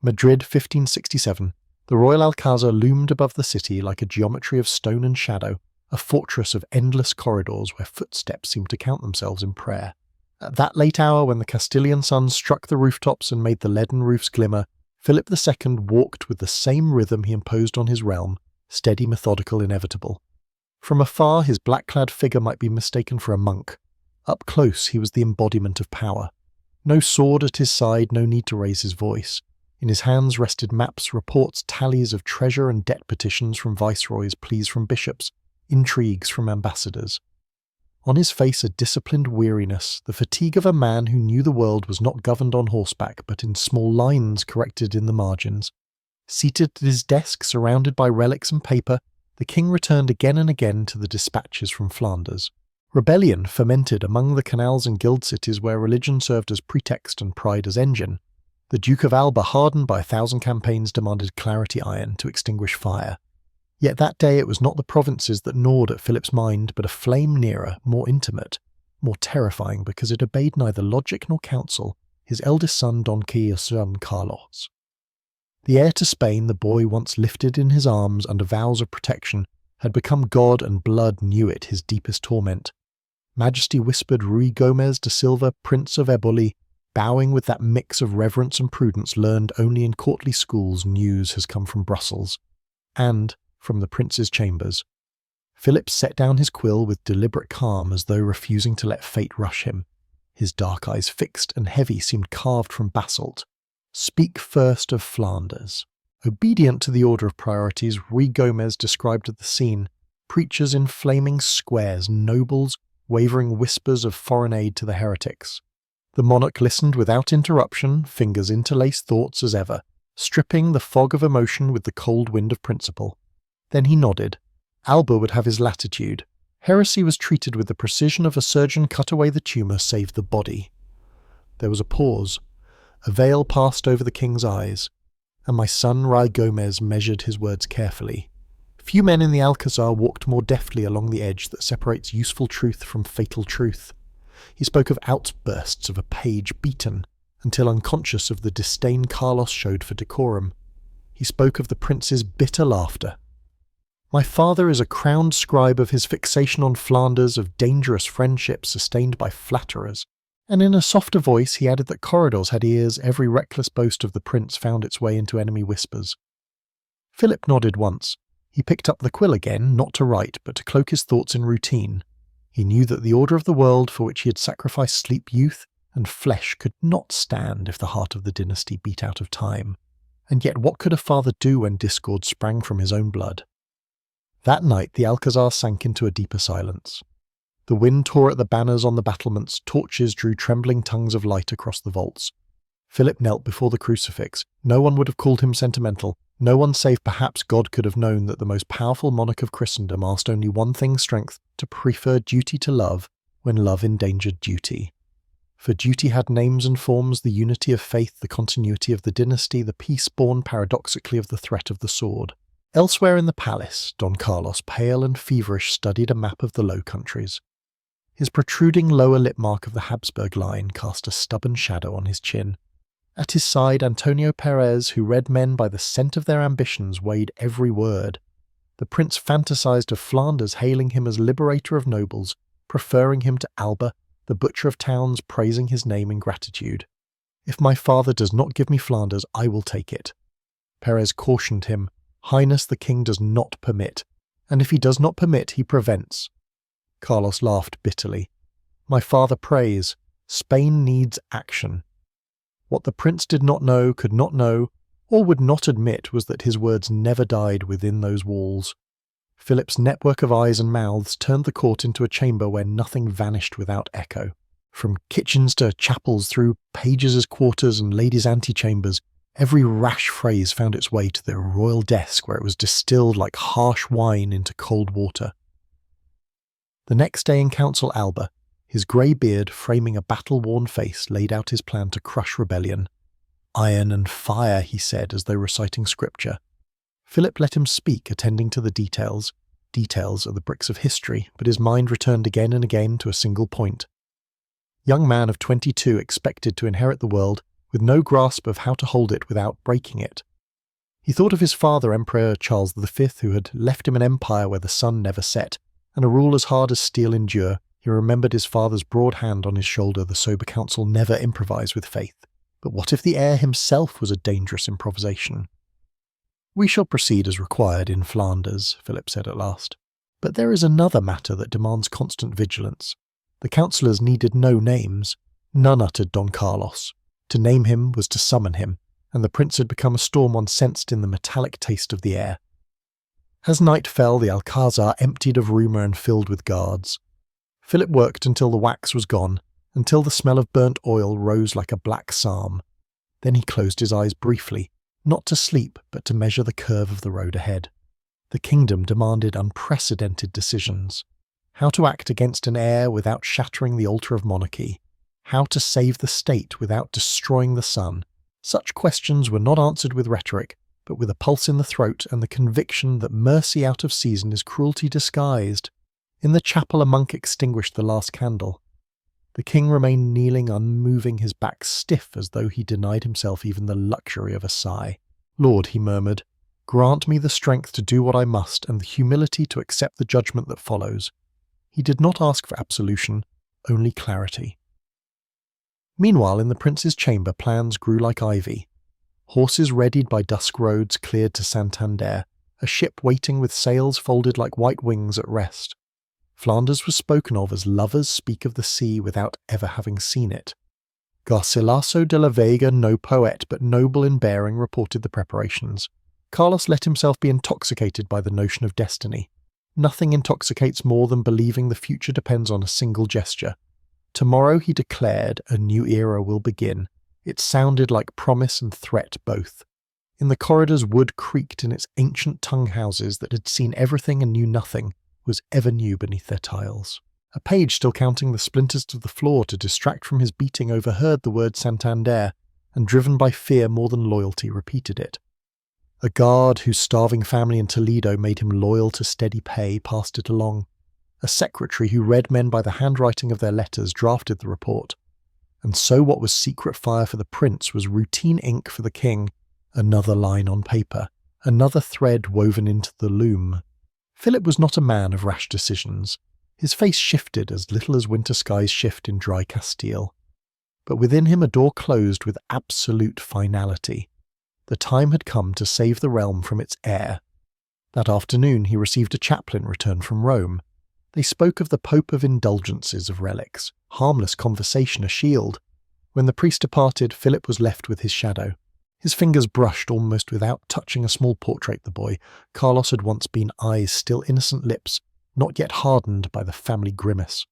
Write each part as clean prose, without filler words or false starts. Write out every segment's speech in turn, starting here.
Madrid, 1567. The royal alcazar loomed above the city like a geometry of stone and shadow, a fortress of endless corridors where footsteps seemed to count themselves in prayer. At that late hour when the Castilian sun struck the rooftops and made the leaden roofs glimmer, Philip II walked with the same rhythm he imposed on his realm, steady, methodical, inevitable. From afar, his black-clad figure might be mistaken for a monk. Up close, he was the embodiment of power. No sword at his side, no need to raise his voice. In his hands rested maps, reports, tallies of treasure and debt petitions from viceroys, pleas from bishops, intrigues from ambassadors. On his face a disciplined weariness, the fatigue of a man who knew the world was not governed on horseback but in small lines corrected in the margins. Seated at his desk, surrounded by relics and paper, the king returned again and again to the dispatches from Flanders. Rebellion fermented among the canals and guild cities where religion served as pretext and pride as engine. The Duke of Alba, hardened by 1,000 campaigns, demanded clarity iron to extinguish fire. Yet that day it was not the provinces that gnawed at Philip's mind, but a flame nearer, more intimate, more terrifying because it obeyed neither logic nor counsel, his eldest son Don Carlos. The heir to Spain, the boy once lifted in his arms under vows of protection, had become God, and blood knew it, his deepest torment. Majesty whispered Ruy Gomez de Silva, Prince of Eboli, bowing with that mix of reverence and prudence learned only in courtly schools. News has come from Brussels. And from the prince's chambers. Philip set down his quill with deliberate calm as though refusing to let fate rush him. His dark eyes, fixed and heavy, seemed carved from basalt. Speak first of Flanders. Obedient to the order of priorities, Ruy Gomez described the scene. Preachers in flaming squares, nobles, wavering whispers of foreign aid to the heretics. The monarch listened without interruption, fingers interlaced thoughts as ever, stripping the fog of emotion with the cold wind of principle. Then he nodded. Alba would have his latitude. Heresy was treated with the precision of a surgeon cut away the tumour, save the body. There was a pause. A veil passed over the king's eyes, and my son Ruy Gomez measured his words carefully. Few men in the Alcazar walked more deftly along the edge that separates useful truth from fatal truth. He spoke of outbursts of a page beaten, until unconscious of the disdain Carlos showed for decorum. He spoke of the prince's bitter laughter. My father is a crowned scribe of his fixation on Flanders, of dangerous friendship sustained by flatterers. And in a softer voice he added that corridors had ears, every reckless boast of the prince found its way into enemy whispers. Philip nodded once. He picked up the quill again, not to write, but to cloak his thoughts in routine. He knew that the order of the world for which he had sacrificed sleep, youth, and flesh could not stand if the heart of the dynasty beat out of time. And yet what could a father do when discord sprang from his own blood? That night the Alcazar sank into a deeper silence. The wind tore at the banners on the battlements, torches drew trembling tongues of light across the vaults. Philip knelt before the crucifix. No one would have called him sentimental. No one save perhaps God could have known that the most powerful monarch of Christendom asked only one thing: strength to prefer duty to love when love endangered duty. For duty had names and forms, the unity of faith, the continuity of the dynasty, the peace born paradoxically of the threat of the sword. Elsewhere in the palace, Don Carlos, pale and feverish, studied a map of the Low Countries. His protruding lower lip mark of the Habsburg line cast a stubborn shadow on his chin. At his side, Antonio Perez, who read men by the scent of their ambitions, weighed every word. The prince fantasized of Flanders, hailing him as liberator of nobles, preferring him to Alba, the butcher of towns, praising his name in gratitude. If my father does not give me Flanders, I will take it. Perez cautioned him. Highness, the king does not permit, and if he does not permit, he prevents. Carlos laughed bitterly. My father prays. Spain needs action. What the prince did not know, could not know, or would not admit was that his words never died within those walls. Philip's network of eyes and mouths turned the court into a chamber where nothing vanished without echo. From kitchens to chapels, through pages' quarters and ladies' antechambers, every rash phrase found its way to the royal desk where it was distilled like harsh wine into cold water. The next day in Council Alba, his grey beard framing a battle-worn face, laid out his plan to crush rebellion. Iron and fire, he said, as though reciting scripture. Philip let him speak, attending to the details. Details are the bricks of history, but his mind returned again and again to a single point. Young man of 22 expected to inherit the world, with no grasp of how to hold it without breaking it. He thought of his father, Emperor Charles V, who had left him an empire where the sun never set, and a rule as hard as steel endure. He remembered his father's broad hand on his shoulder, the sober counsel never improvise with faith. But what if the heir himself was a dangerous improvisation? "We shall proceed as required in Flanders," Philip said at last. "But there is another matter that demands constant vigilance." The councillors needed no names. None uttered Don Carlos. To name him was to summon him, and the prince had become a storm one sensed in the metallic taste of the air. As night fell, the Alcazar emptied of rumour and filled with guards. Philip worked until the wax was gone, until the smell of burnt oil rose like a black psalm. Then he closed his eyes briefly, not to sleep, but to measure the curve of the road ahead. The kingdom demanded unprecedented decisions. How to act against an heir without shattering the altar of monarchy. How to save the state without destroying the sun. Such questions were not answered with rhetoric, but with a pulse in the throat and the conviction that mercy out of season is cruelty disguised. In the chapel a monk extinguished the last candle. The king remained kneeling, unmoving, his back stiff as though he denied himself even the luxury of a sigh. "Lord," he murmured, "grant me the strength to do what I must and the humility to accept the judgment that follows." He did not ask for absolution, only clarity. Meanwhile, in the prince's chamber, plans grew like ivy. Horses readied by dusk roads cleared to Santander, a ship waiting with sails folded like white wings at rest. Flanders was spoken of as lovers speak of the sea without ever having seen it. Garcilaso de la Vega, no poet but noble in bearing, reported the preparations. Carlos let himself be intoxicated by the notion of destiny. Nothing intoxicates more than believing the future depends on a single gesture. Tomorrow, he declared, a new era will begin. It sounded like promise and threat both. In the corridors, wood creaked in its ancient tongue-houses that had seen everything and knew nothing, was ever new beneath their tiles. A page still counting the splinters of the floor to distract from his beating overheard the word Santander, and driven by fear more than loyalty repeated it. A guard whose starving family in Toledo made him loyal to steady pay passed it along. A secretary who read men by the handwriting of their letters drafted the report. And so what was secret fire for the prince was routine ink for the king, another line on paper, another thread woven into the loom. Philip was not a man of rash decisions. His face shifted as little as winter skies shift in dry Castile. But within him a door closed with absolute finality. The time had come to save the realm from its heir. That afternoon he received a chaplain returned from Rome. They spoke of the Pope of indulgences of relics, harmless conversation a shield. When the priest departed, Philip was left with his shadow. His fingers brushed almost without touching a small portrait the boy. Carlos had once been eyes still innocent lips, not yet hardened by the family grimace.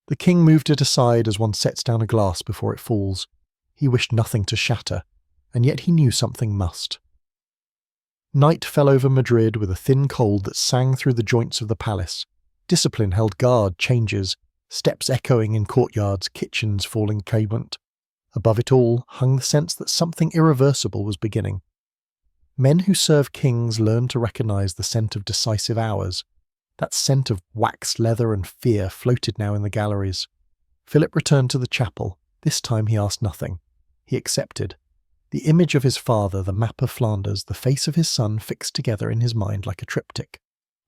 The king moved it aside as one sets down a glass before it falls. He wished nothing to shatter, and yet he knew something must. Night fell over Madrid with a thin cold that sang through the joints of the palace. Discipline held guard, changes, steps echoing in courtyards, kitchens falling vacant. Above it all hung the sense that something irreversible was beginning. Men who serve kings learned to recognize the scent of decisive hours. That scent of waxed leather and fear floated now in the galleries. Philip returned to the chapel. This time he asked nothing. He accepted. The image of his father, the map of Flanders, the face of his son fixed together in his mind like a triptych.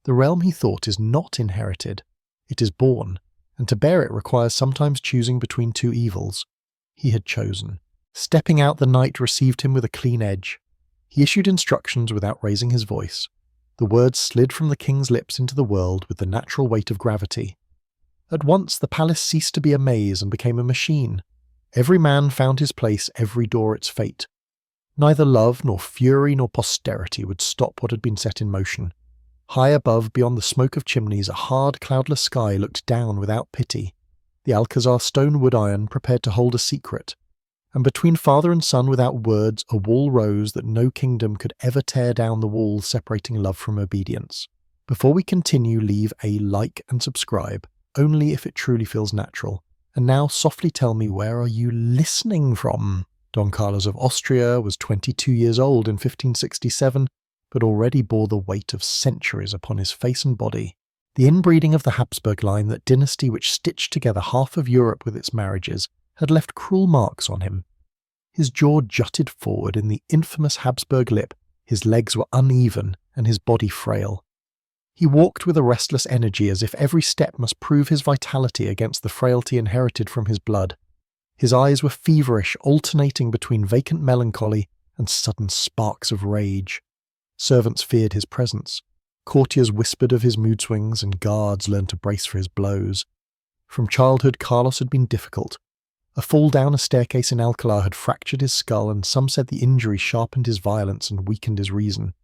The realm, he thought, is not inherited. It is born, and to bear it requires sometimes choosing between two evils. He had chosen. Stepping out, the night received him with a clean edge. He issued instructions without raising his voice. The words slid from the king's lips into the world with the natural weight of gravity. At once the palace ceased to be a maze and became a machine. Every man found his place, every door its fate. Neither love, nor fury, nor posterity would stop what had been set in motion. High above, beyond the smoke of chimneys, a hard, cloudless sky looked down without pity. The Alcazar stone wood iron prepared to hold a secret. And between father and son, without words, a wall rose that no kingdom could ever tear down, the wall separating love from obedience. Before we continue, leave a like and subscribe, only if it truly feels natural. And now softly tell me, where are you listening from? Don Carlos of Austria was 22 years old in 1567, but already bore the weight of centuries upon his face and body. The inbreeding of the Habsburg line, that dynasty which stitched together half of Europe with its marriages, had left cruel marks on him. His jaw jutted forward in the infamous Habsburg lip, his legs were uneven and his body frail. He walked with a restless energy as if every step must prove his vitality against the frailty inherited from his blood. His eyes were feverish, alternating between vacant melancholy and sudden sparks of rage. Servants feared his presence. Courtiers whispered of his mood swings, and guards learned to brace for his blows. From childhood, Carlos had been difficult. A fall down a staircase in Alcalá had fractured his skull, and some said the injury sharpened his violence and weakened his reason.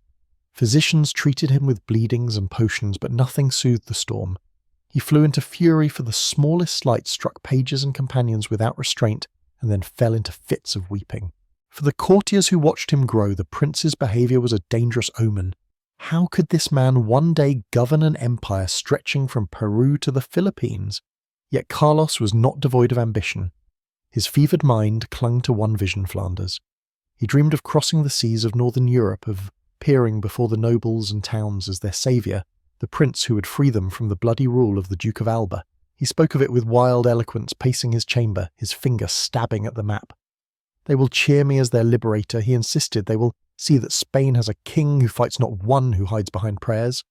Physicians treated him with bleedings and potions, but nothing soothed the storm. He flew into fury for the smallest slight, struck pages and companions without restraint, and then fell into fits of weeping. For the courtiers who watched him grow, the prince's behaviour was a dangerous omen. How could this man one day govern an empire stretching from Peru to the Philippines? Yet Carlos was not devoid of ambition. His fevered mind clung to one vision: Flanders. He dreamed of crossing the seas of northern Europe, of appearing before the nobles and towns as their saviour, the prince who would free them from the bloody rule of the Duke of Alba. He spoke of it with wild eloquence, pacing his chamber, his finger stabbing at the map. They will cheer me as their liberator, he insisted. They will see that Spain has a king who fights, not one who hides behind prayers.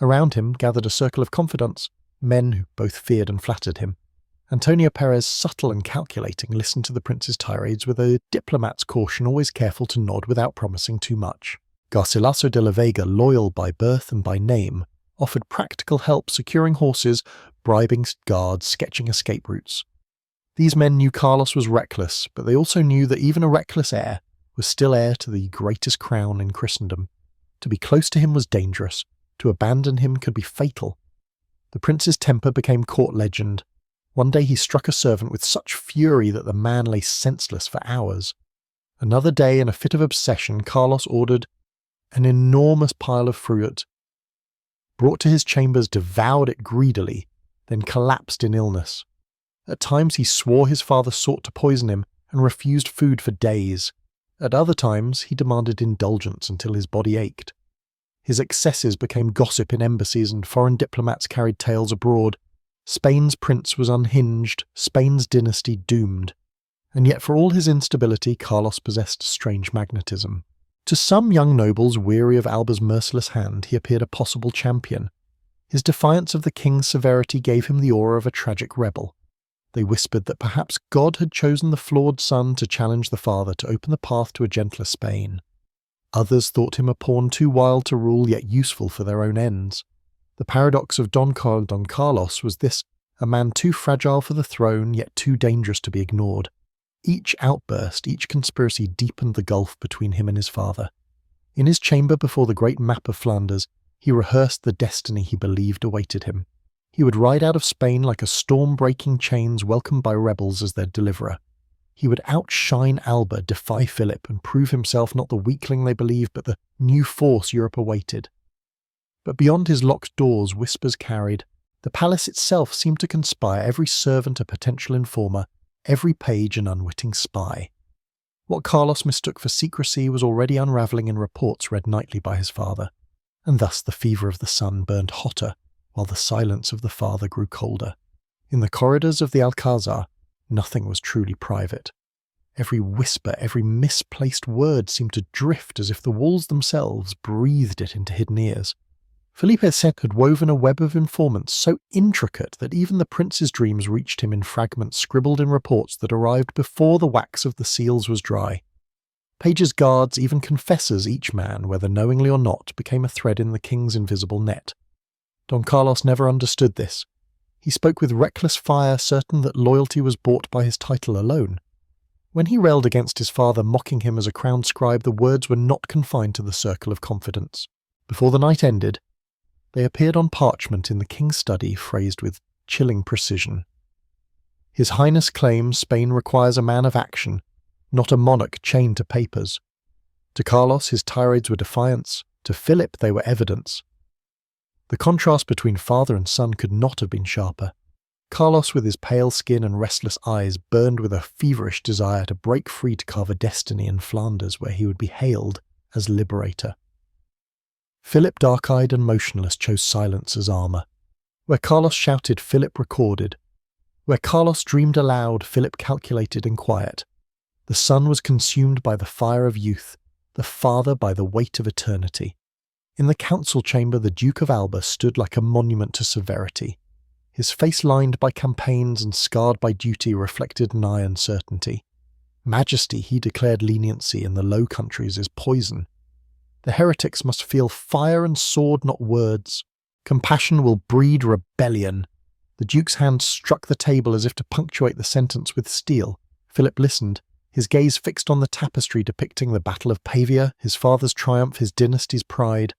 Around him gathered a circle of confidants, men who both feared and flattered him. Antonio Perez, subtle and calculating, listened to the prince's tirades with a diplomat's caution, always careful to nod without promising too much. Garcilaso de la Vega, loyal by birth and by name, offered practical help, securing horses, bribing guards, sketching escape routes. These men knew Carlos was reckless, but they also knew that even a reckless heir was still heir to the greatest crown in Christendom. To be close to him was dangerous. To abandon him could be fatal. The prince's temper became court legend. One day he struck a servant with such fury that the man lay senseless for hours. Another day, in a fit of obsession, Carlos ordered an enormous pile of fruit, brought to his chambers, devoured it greedily, then collapsed in illness. At times he swore his father sought to poison him and refused food for days. At other times he demanded indulgence until his body ached. His excesses became gossip in embassies, and foreign diplomats carried tales abroad. Spain's prince was unhinged, Spain's dynasty doomed. And yet for all his instability, Carlos possessed strange magnetism. To some young nobles weary of Alba's merciless hand, he appeared a possible champion. His defiance of the king's severity gave him the aura of a tragic rebel. They whispered that perhaps God had chosen the flawed son to challenge the father, to open the path to a gentler Spain. Others thought him a pawn too wild to rule, yet useful for their own ends. The paradox of Don Carlos was this: a man too fragile for the throne, yet too dangerous to be ignored. Each outburst, each conspiracy deepened the gulf between him and his father. In his chamber before the great map of Flanders, he rehearsed the destiny he believed awaited him. He would ride out of Spain like a storm breaking chains, welcomed by rebels as their deliverer. He would outshine Alba, defy Philip, and prove himself not the weakling they believed, but the new force Europe awaited. But beyond his locked doors, whispers carried. The palace itself seemed to conspire, every servant a potential informer, every page an unwitting spy. What Carlos mistook for secrecy was already unravelling in reports read nightly by his father, and thus the fever of the son burned hotter, while the silence of the father grew colder. In the corridors of the Alcázar, nothing was truly private. Every whisper, every misplaced word seemed to drift as if the walls themselves breathed it into hidden ears. Felipe had woven a web of informants so intricate that even the prince's dreams reached him in fragments scribbled in reports that arrived before the wax of the seals was dry. Pages, guards, even confessors, each man, whether knowingly or not, became a thread in the king's invisible net. Don Carlos never understood this. He spoke with reckless fire, certain that loyalty was bought by his title alone. When he railed against his father, mocking him as a crowned scribe, the words were not confined to the circle of confidence. Before the night ended, they appeared on parchment in the king's study, phrased with chilling precision. His Highness claims Spain requires a man of action, not a monarch chained to papers. To Carlos, his tirades were defiance. To Philip, they were evidence. The contrast between father and son could not have been sharper. Carlos, with his pale skin and restless eyes, burned with a feverish desire to break free to carve a destiny in Flanders where he would be hailed as liberator. Philip, dark-eyed and motionless, chose silence as armour. Where Carlos shouted, Philip recorded. Where Carlos dreamed aloud, Philip calculated in quiet. The son was consumed by the fire of youth, the father by the weight of eternity. In the council chamber, the Duke of Alba stood like a monument to severity. His face lined by campaigns and scarred by duty reflected an iron certainty. Majesty, he declared leniency in the Low Countries, is poison. The heretics must feel fire and sword, not words. Compassion will breed rebellion. The Duke's hand struck the table as if to punctuate the sentence with steel. Philip listened, his gaze fixed on the tapestry depicting the Battle of Pavia, his father's triumph, his dynasty's pride.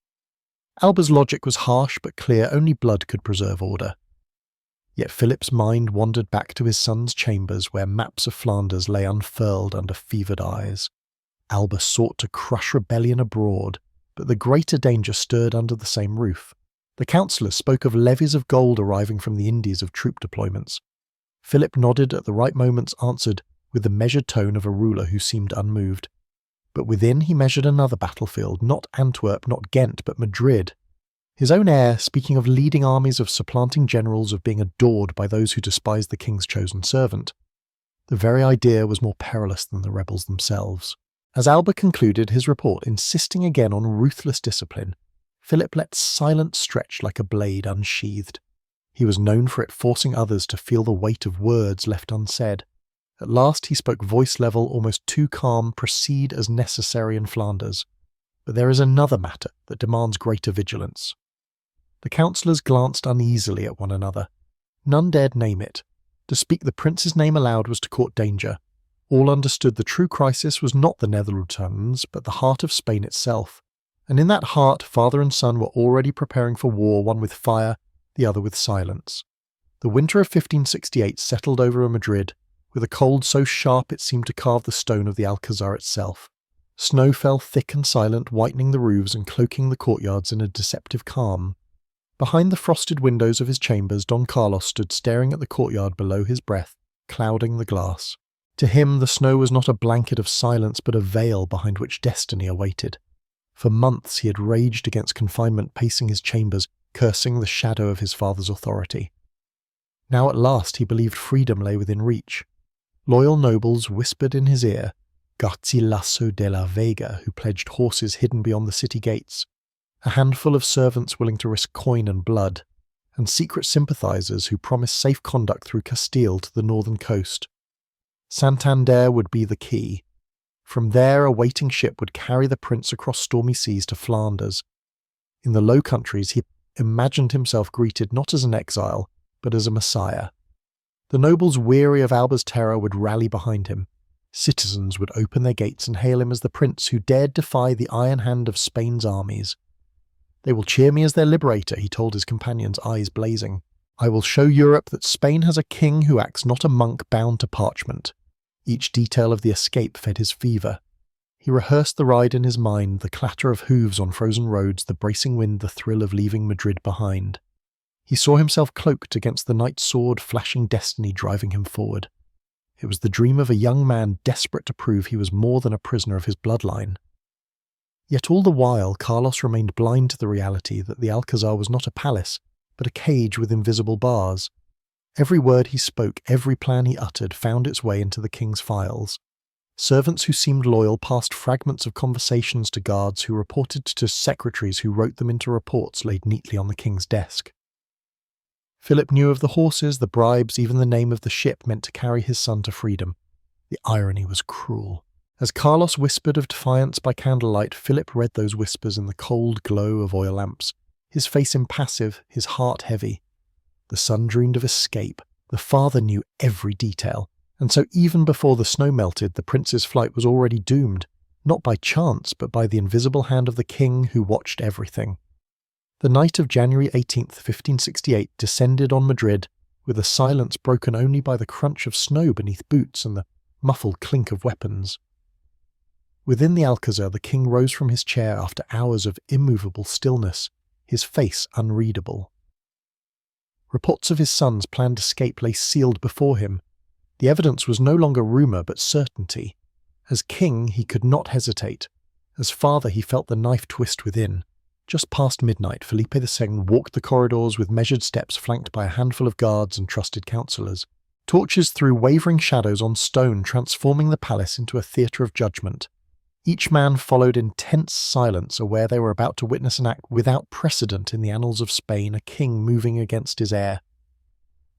Alba's logic was harsh but clear, only blood could preserve order. Yet Philip's mind wandered back to his son's chambers where maps of Flanders lay unfurled under fevered eyes. Alba sought to crush rebellion abroad, but the greater danger stirred under the same roof. The councillors spoke of levies of gold arriving from the Indies of troop deployments. Philip nodded at the right moments, answered with the measured tone of a ruler who seemed unmoved. But within he measured another battlefield, not Antwerp, not Ghent, but Madrid. His own heir, speaking of leading armies, of supplanting generals, of being adored by those who despised the king's chosen servant. The very idea was more perilous than the rebels themselves. As Alba concluded his report, insisting again on ruthless discipline, Philip let silence stretch like a blade unsheathed. He was known for it forcing others to feel the weight of words left unsaid. At last he spoke voice level, almost too calm, proceed as necessary in Flanders. But there is another matter that demands greater vigilance. The councillors glanced uneasily at one another. None dared name it. To speak the prince's name aloud was to court danger. All understood the true crisis was not the Netherlands, but the heart of Spain itself. And in that heart, father and son were already preparing for war, one with fire, the other with silence. The winter of 1568 settled over Madrid, with a cold so sharp it seemed to carve the stone of the Alcazar itself. Snow fell thick and silent, whitening the roofs and cloaking the courtyards in a deceptive calm. Behind the frosted windows of his chambers, Don Carlos stood staring at the courtyard below his breath, clouding the glass. To him, the snow was not a blanket of silence, but a veil behind which destiny awaited. For months he had raged against confinement, pacing his chambers, cursing the shadow of his father's authority. Now at last he believed freedom lay within reach. Loyal nobles whispered in his ear, Garcilaso de la Vega, who pledged horses hidden beyond the city gates, a handful of servants willing to risk coin and blood, and secret sympathizers who promised safe conduct through Castile to the northern coast. Santander would be the key. From there a waiting ship would carry the prince across stormy seas to Flanders. In the Low Countries he imagined himself greeted not as an exile, but as a messiah. The nobles, weary of Alba's terror, would rally behind him. Citizens would open their gates and hail him as the prince who dared defy the iron hand of Spain's armies. "They will cheer me as their liberator," he told his companions, eyes blazing. "I will show Europe that Spain has a king who acts not a monk bound to parchment." Each detail of the escape fed his fever. He rehearsed the ride in his mind, the clatter of hooves on frozen roads, the bracing wind, the thrill of leaving Madrid behind. He saw himself cloaked against the knight's sword, flashing destiny driving him forward. It was the dream of a young man desperate to prove he was more than a prisoner of his bloodline. Yet all the while Carlos remained blind to the reality that the Alcazar was not a palace, but a cage with invisible bars. Every word he spoke, every plan he uttered found its way into the king's files. Servants who seemed loyal passed fragments of conversations to guards who reported to secretaries who wrote them into reports laid neatly on the king's desk. Philip knew of the horses, the bribes, even the name of the ship meant to carry his son to freedom. The irony was cruel. As Carlos whispered of defiance by candlelight, Philip read those whispers in the cold glow of oil lamps, his face impassive, his heart heavy. The son dreamed of escape. The father knew every detail. And so even before the snow melted, the prince's flight was already doomed, not by chance, but by the invisible hand of the king who watched everything. The night of January 18th, 1568 descended on Madrid, with a silence broken only by the crunch of snow beneath boots and the muffled clink of weapons. Within the Alcazar, the king rose from his chair after hours of immovable stillness, his face unreadable. Reports of his son's planned escape lay sealed before him. The evidence was no longer rumour but certainty. As king, he could not hesitate. As father, he felt the knife twist within. Just past midnight, Felipe II walked the corridors with measured steps flanked by a handful of guards and trusted counsellors. Torches threw wavering shadows on stone, transforming the palace into a theatre of judgment. Each man followed in tense silence, aware they were about to witness an act without precedent in the annals of Spain, a king moving against his heir.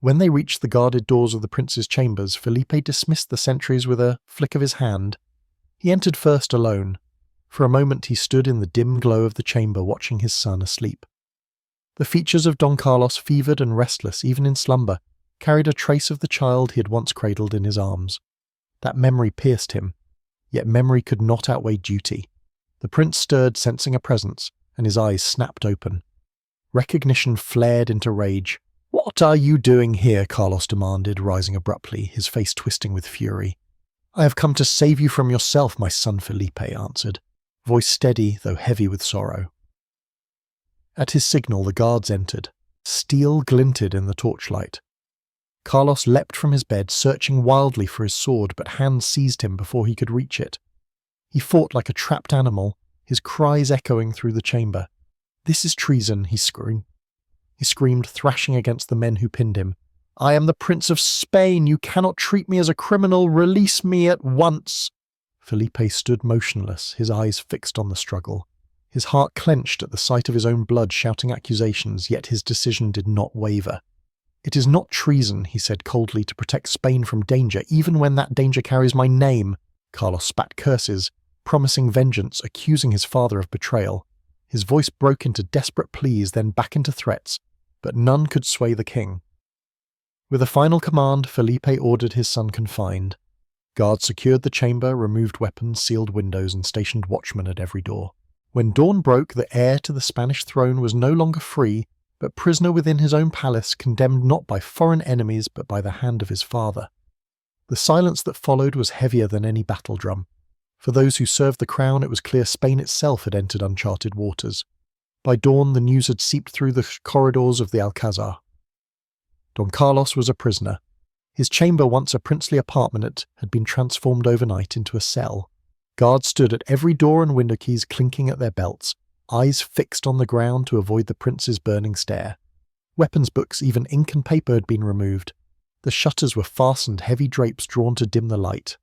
When they reached the guarded doors of the prince's chambers, Felipe dismissed the sentries with a flick of his hand. He entered first alone. For a moment he stood in the dim glow of the chamber, watching his son asleep. The features of Don Carlos, fevered and restless even in slumber, carried a trace of the child he had once cradled in his arms. That memory pierced him. Yet memory could not outweigh duty. The prince stirred, sensing a presence, and his eyes snapped open. Recognition flared into rage. "What are you doing here?" Carlos demanded, rising abruptly, his face twisting with fury. "I have come to save you from yourself," my son Felipe answered, voice steady though heavy with sorrow. At his signal the guards entered. Steel glinted in the torchlight. Carlos leapt from his bed, searching wildly for his sword, but hands seized him before he could reach it. He fought like a trapped animal, his cries echoing through the chamber. "This is treason," he screamed, thrashing against the men who pinned him. "I am the Prince of Spain. You cannot treat me as a criminal. Release me at once." Felipe stood motionless, his eyes fixed on the struggle. His heart clenched at the sight of his own blood shouting accusations, yet his decision did not waver. "It is not treason," he said coldly, "to protect Spain from danger, even when that danger carries my name." Carlos spat curses, promising vengeance, accusing his father of betrayal. His voice broke into desperate pleas, then back into threats, but none could sway the king. With a final command, Felipe ordered his son confined. Guards secured the chamber, removed weapons, sealed windows, and stationed watchmen at every door. When dawn broke, the heir to the Spanish throne was no longer free, but prisoner within his own palace, condemned not by foreign enemies but by the hand of his father. The silence that followed was heavier than any battle drum. For those who served the crown, it was clear Spain itself had entered uncharted waters. By dawn, the news had seeped through the corridors of the Alcazar. Don Carlos was a prisoner. His chamber, once a princely apartment, had been transformed overnight into a cell. Guards stood at every door and window, keys clinking at their belts, eyes fixed on the ground to avoid the prince's burning stare. Weapons books, even ink and paper, had been removed. The shutters were fastened, heavy drapes drawn to dim the light.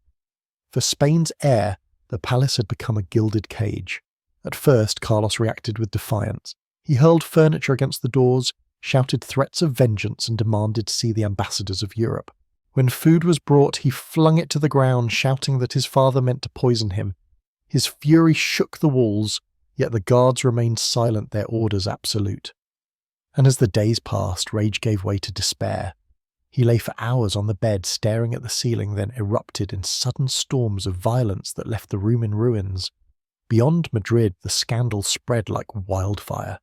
For Spain's heir, the palace had become a gilded cage. At first, Carlos reacted with defiance. He hurled furniture against the doors, shouted threats of vengeance, and demanded to see the ambassadors of Europe. When food was brought, he flung it to the ground, shouting that his father meant to poison him. His fury shook the walls, yet the guards remained silent, their orders absolute. And as the days passed, rage gave way to despair. He lay for hours on the bed, staring at the ceiling, then erupted in sudden storms of violence that left the room in ruins. Beyond Madrid, the scandal spread like wildfire.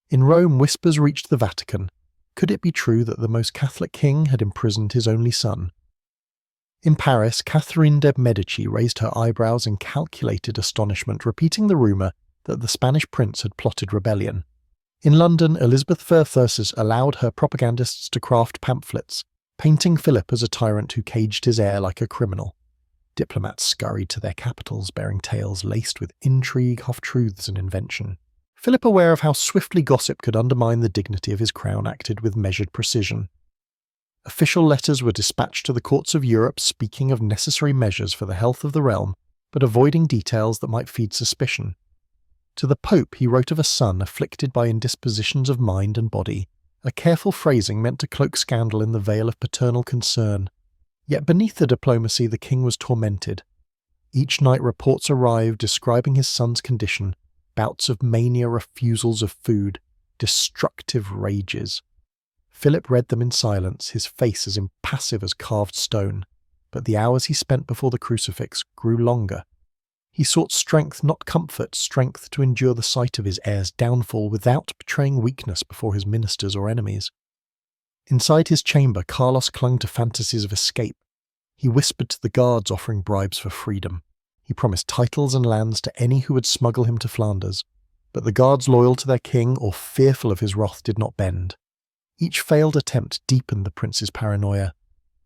In Rome, whispers reached the Vatican. Could it be true that the most Catholic king had imprisoned his only son? In Paris, Catherine de' Medici raised her eyebrows in calculated astonishment, repeating the rumour that the Spanish prince had plotted rebellion. In London, Elizabeth I allowed her propagandists to craft pamphlets, painting Philip as a tyrant who caged his heir like a criminal. Diplomats scurried to their capitals, bearing tales laced with intrigue, half-truths and invention. Philip, aware of how swiftly gossip could undermine the dignity of his crown, acted with measured precision. Official letters were dispatched to the courts of Europe speaking of necessary measures for the health of the realm, but avoiding details that might feed suspicion. To the Pope he wrote of a son afflicted by indispositions of mind and body, a careful phrasing meant to cloak scandal in the veil of paternal concern. Yet beneath the diplomacy the king was tormented. Each night reports arrived describing his son's condition, bouts of mania, refusals of food, destructive rages. Philip read them in silence, his face as impassive as carved stone, but the hours he spent before the crucifix grew longer. He sought strength, not comfort, strength to endure the sight of his heir's downfall without betraying weakness before his ministers or enemies. Inside his chamber, Carlos clung to fantasies of escape. He whispered to the guards offering bribes for freedom. He promised titles and lands to any who would smuggle him to Flanders, but the guards loyal to their king or fearful of his wrath did not bend. Each failed attempt deepened the prince's paranoia.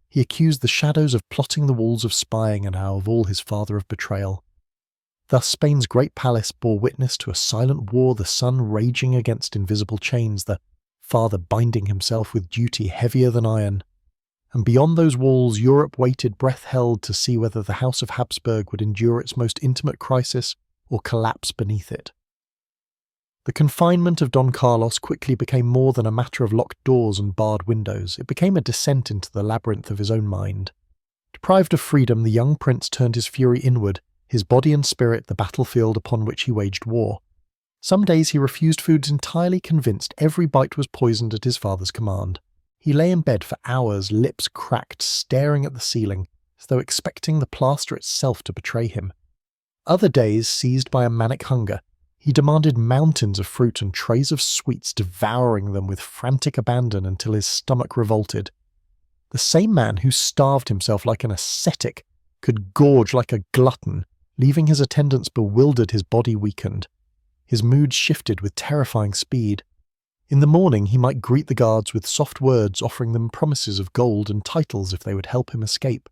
He accused the shadows of plotting the walls of spying and of all his father of betrayal. Thus Spain's great palace bore witness to a silent war, the son raging against invisible chains, the father binding himself with duty heavier than iron. And beyond those walls, Europe waited breath-held to see whether the House of Habsburg would endure its most intimate crisis or collapse beneath it. The confinement of Don Carlos quickly became more than a matter of locked doors and barred windows. It became a descent into the labyrinth of his own mind. Deprived of freedom, the young prince turned his fury inward, his body and spirit the battlefield upon which he waged war. Some days he refused foods entirely convinced every bite was poisoned at his father's command. He lay in bed for hours, lips cracked, staring at the ceiling, as though expecting the plaster itself to betray him. Other days, seized by a manic hunger, he demanded mountains of fruit and trays of sweets, devouring them with frantic abandon until his stomach revolted. The same man who starved himself like an ascetic could gorge like a glutton, leaving his attendants bewildered, his body weakened. His mood shifted with terrifying speed. In the morning he might greet the guards with soft words, offering them promises of gold and titles if they would help him escape.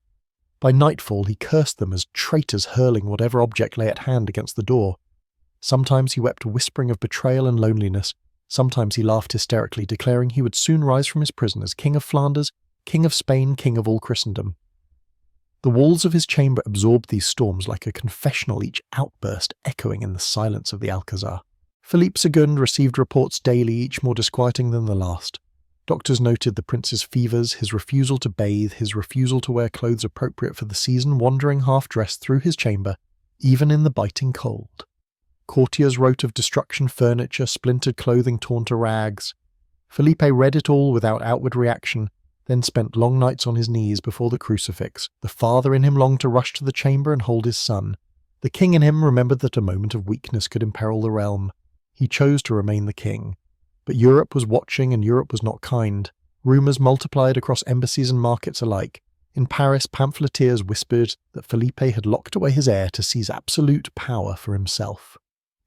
By nightfall he cursed them as traitors, hurling whatever object lay at hand against the door. Sometimes he wept, whispering of betrayal and loneliness. Sometimes he laughed hysterically, declaring he would soon rise from his prison as King of Flanders, King of Spain, King of all Christendom. The walls of his chamber absorbed these storms like a confessional, each outburst echoing in the silence of the Alcazar. Philippe II received reports daily, each more disquieting than the last. Doctors noted the prince's fevers, his refusal to bathe, his refusal to wear clothes appropriate for the season, wandering half-dressed through his chamber, even in the biting cold. Courtiers wrote of destruction, furniture, splintered clothing torn to rags. Felipe read it all without outward reaction, then spent long nights on his knees before the crucifix. The father in him longed to rush to the chamber and hold his son. The king in him remembered that a moment of weakness could imperil the realm. He chose to remain the king. But Europe was watching, and Europe was not kind. Rumours multiplied across embassies and markets alike. In Paris, pamphleteers whispered that Felipe had locked away his heir to seize absolute power for himself.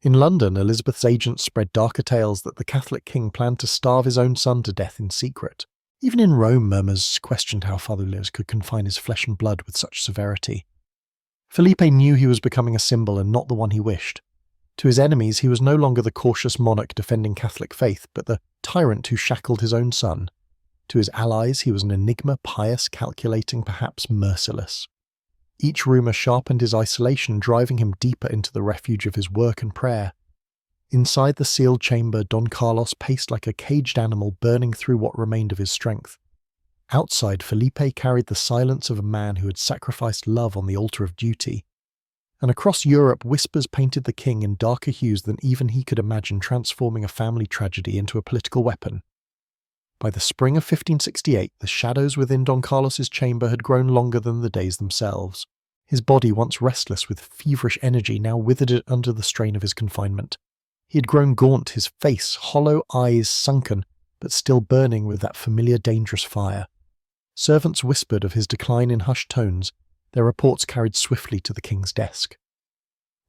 In London, Elizabeth's agents spread darker tales that the Catholic king planned to starve his own son to death in secret. Even in Rome, murmurs questioned how Father Lewis could confine his flesh and blood with such severity. Felipe knew he was becoming a symbol and not the one he wished. To his enemies, he was no longer the cautious monarch defending Catholic faith, but the tyrant who shackled his own son. To his allies, he was an enigma, pious, calculating, perhaps merciless. Each rumour sharpened his isolation, driving him deeper into the refuge of his work and prayer. Inside the sealed chamber, Don Carlos paced like a caged animal, burning through what remained of his strength. Outside, Felipe carried the silence of a man who had sacrificed love on the altar of duty. And across Europe, whispers painted the king in darker hues than even he could imagine, transforming a family tragedy into a political weapon. By the spring of 1568, the shadows within Don Carlos's chamber had grown longer than the days themselves. His body, once restless with feverish energy, now withered under the strain of his confinement. He had grown gaunt, his face, hollow eyes sunken, but still burning with that familiar dangerous fire. Servants whispered of his decline in hushed tones, their reports carried swiftly to the king's desk.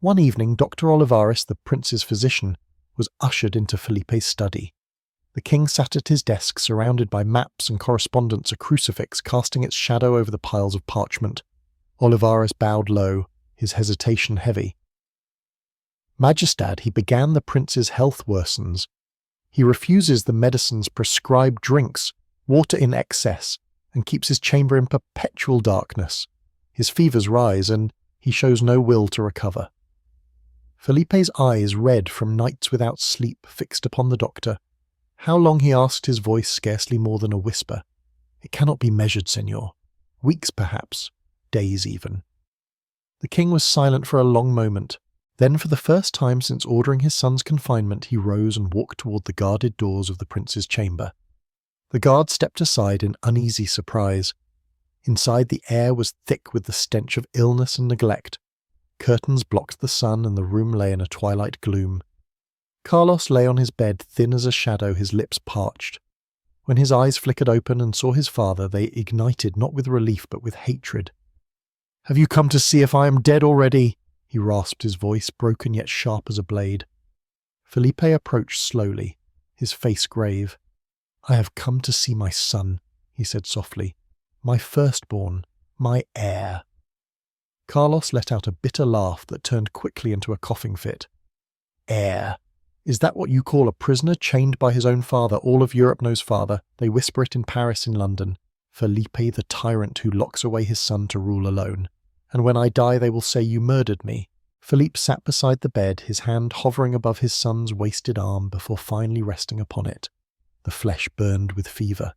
One evening, Dr. Olivares, the prince's physician, was ushered into Felipe's study. The king sat at his desk, surrounded by maps and correspondence, a crucifix casting its shadow over the piles of parchment. Olivares bowed low, his hesitation heavy. Majestad, he began, the prince's health worsens. He refuses the medicines prescribed, drinks water in excess, and keeps his chamber in perpetual darkness. His fevers rise, and he shows no will to recover. Felipe's eyes, red from nights without sleep, fixed upon the doctor. How long, he asked, his voice scarcely more than a whisper. It cannot be measured, senor. Weeks, perhaps. Days, even. The king was silent for a long moment. Then, for the first time since ordering his son's confinement, he rose and walked toward the guarded doors of the prince's chamber. The guard stepped aside in uneasy surprise. Inside, the air was thick with the stench of illness and neglect. Curtains blocked the sun, and the room lay in a twilight gloom. Carlos lay on his bed, thin as a shadow, his lips parched. When his eyes flickered open and saw his father, they ignited not with relief but with hatred. "Have you come to see if I am dead already?" he rasped, his voice broken yet sharp as a blade. Felipe approached slowly, his face grave. "I have come to see my son," he said softly. "My firstborn, my heir." Carlos let out a bitter laugh that turned quickly into a coughing fit. "Heir? Is that what you call a prisoner chained by his own father? All of Europe knows father. They whisper it in Paris, in London. Felipe the tyrant who locks away his son to rule alone. And when I die they will say you murdered me." Philippe sat beside the bed, his hand hovering above his son's wasted arm before finally resting upon it. The flesh burned with fever.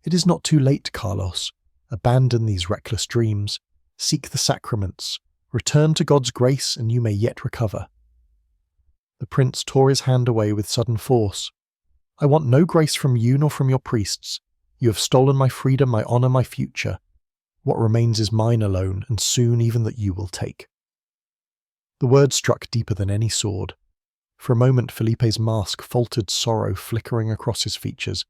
"It is not too late, Carlos. Abandon these reckless dreams. Seek the sacraments. Return to God's grace and you may yet recover." The prince tore his hand away with sudden force. "I want no grace from you nor from your priests. You have stolen my freedom, my honour, my future. What remains is mine alone, and soon even that you will take." The words struck deeper than any sword. For a moment Felipe's mask faltered, sorrow flickering across his features,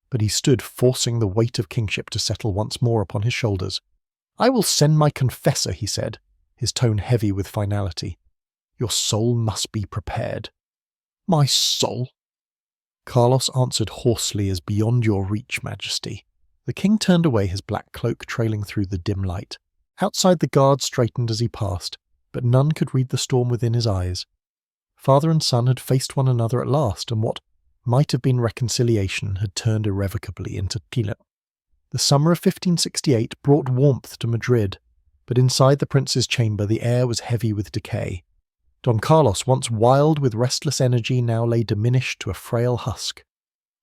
but he stood forcing the weight of kingship to settle once more upon his shoulders. "I will send my confessor," he said, his tone heavy with finality. "Your soul must be prepared." "My soul?" Carlos answered hoarsely as "Beyond your reach, Majesty." The king turned away, his black cloak trailing through the dim light. Outside the guard straightened as he passed, but none could read the storm within his eyes. Father and son had faced one another at last, and what might have been reconciliation had turned irrevocably into pila. The summer of 1568 brought warmth to Madrid, but inside the prince's chamber the air was heavy with decay. Don Carlos, once wild with restless energy, now lay diminished to a frail husk.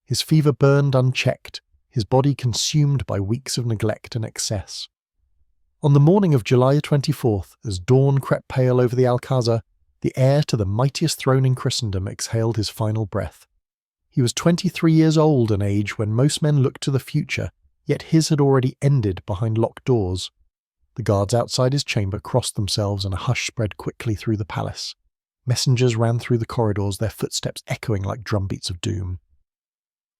His fever burned unchecked, his body consumed by weeks of neglect and excess. On the morning of July 24th, as dawn crept pale over the Alcázar, the heir to the mightiest throne in Christendom exhaled his final breath. He was 23 years old, an age when most men looked to the future, yet his had already ended behind locked doors. The guards outside his chamber crossed themselves and a hush spread quickly through the palace. Messengers ran through the corridors, their footsteps echoing like drumbeats of doom.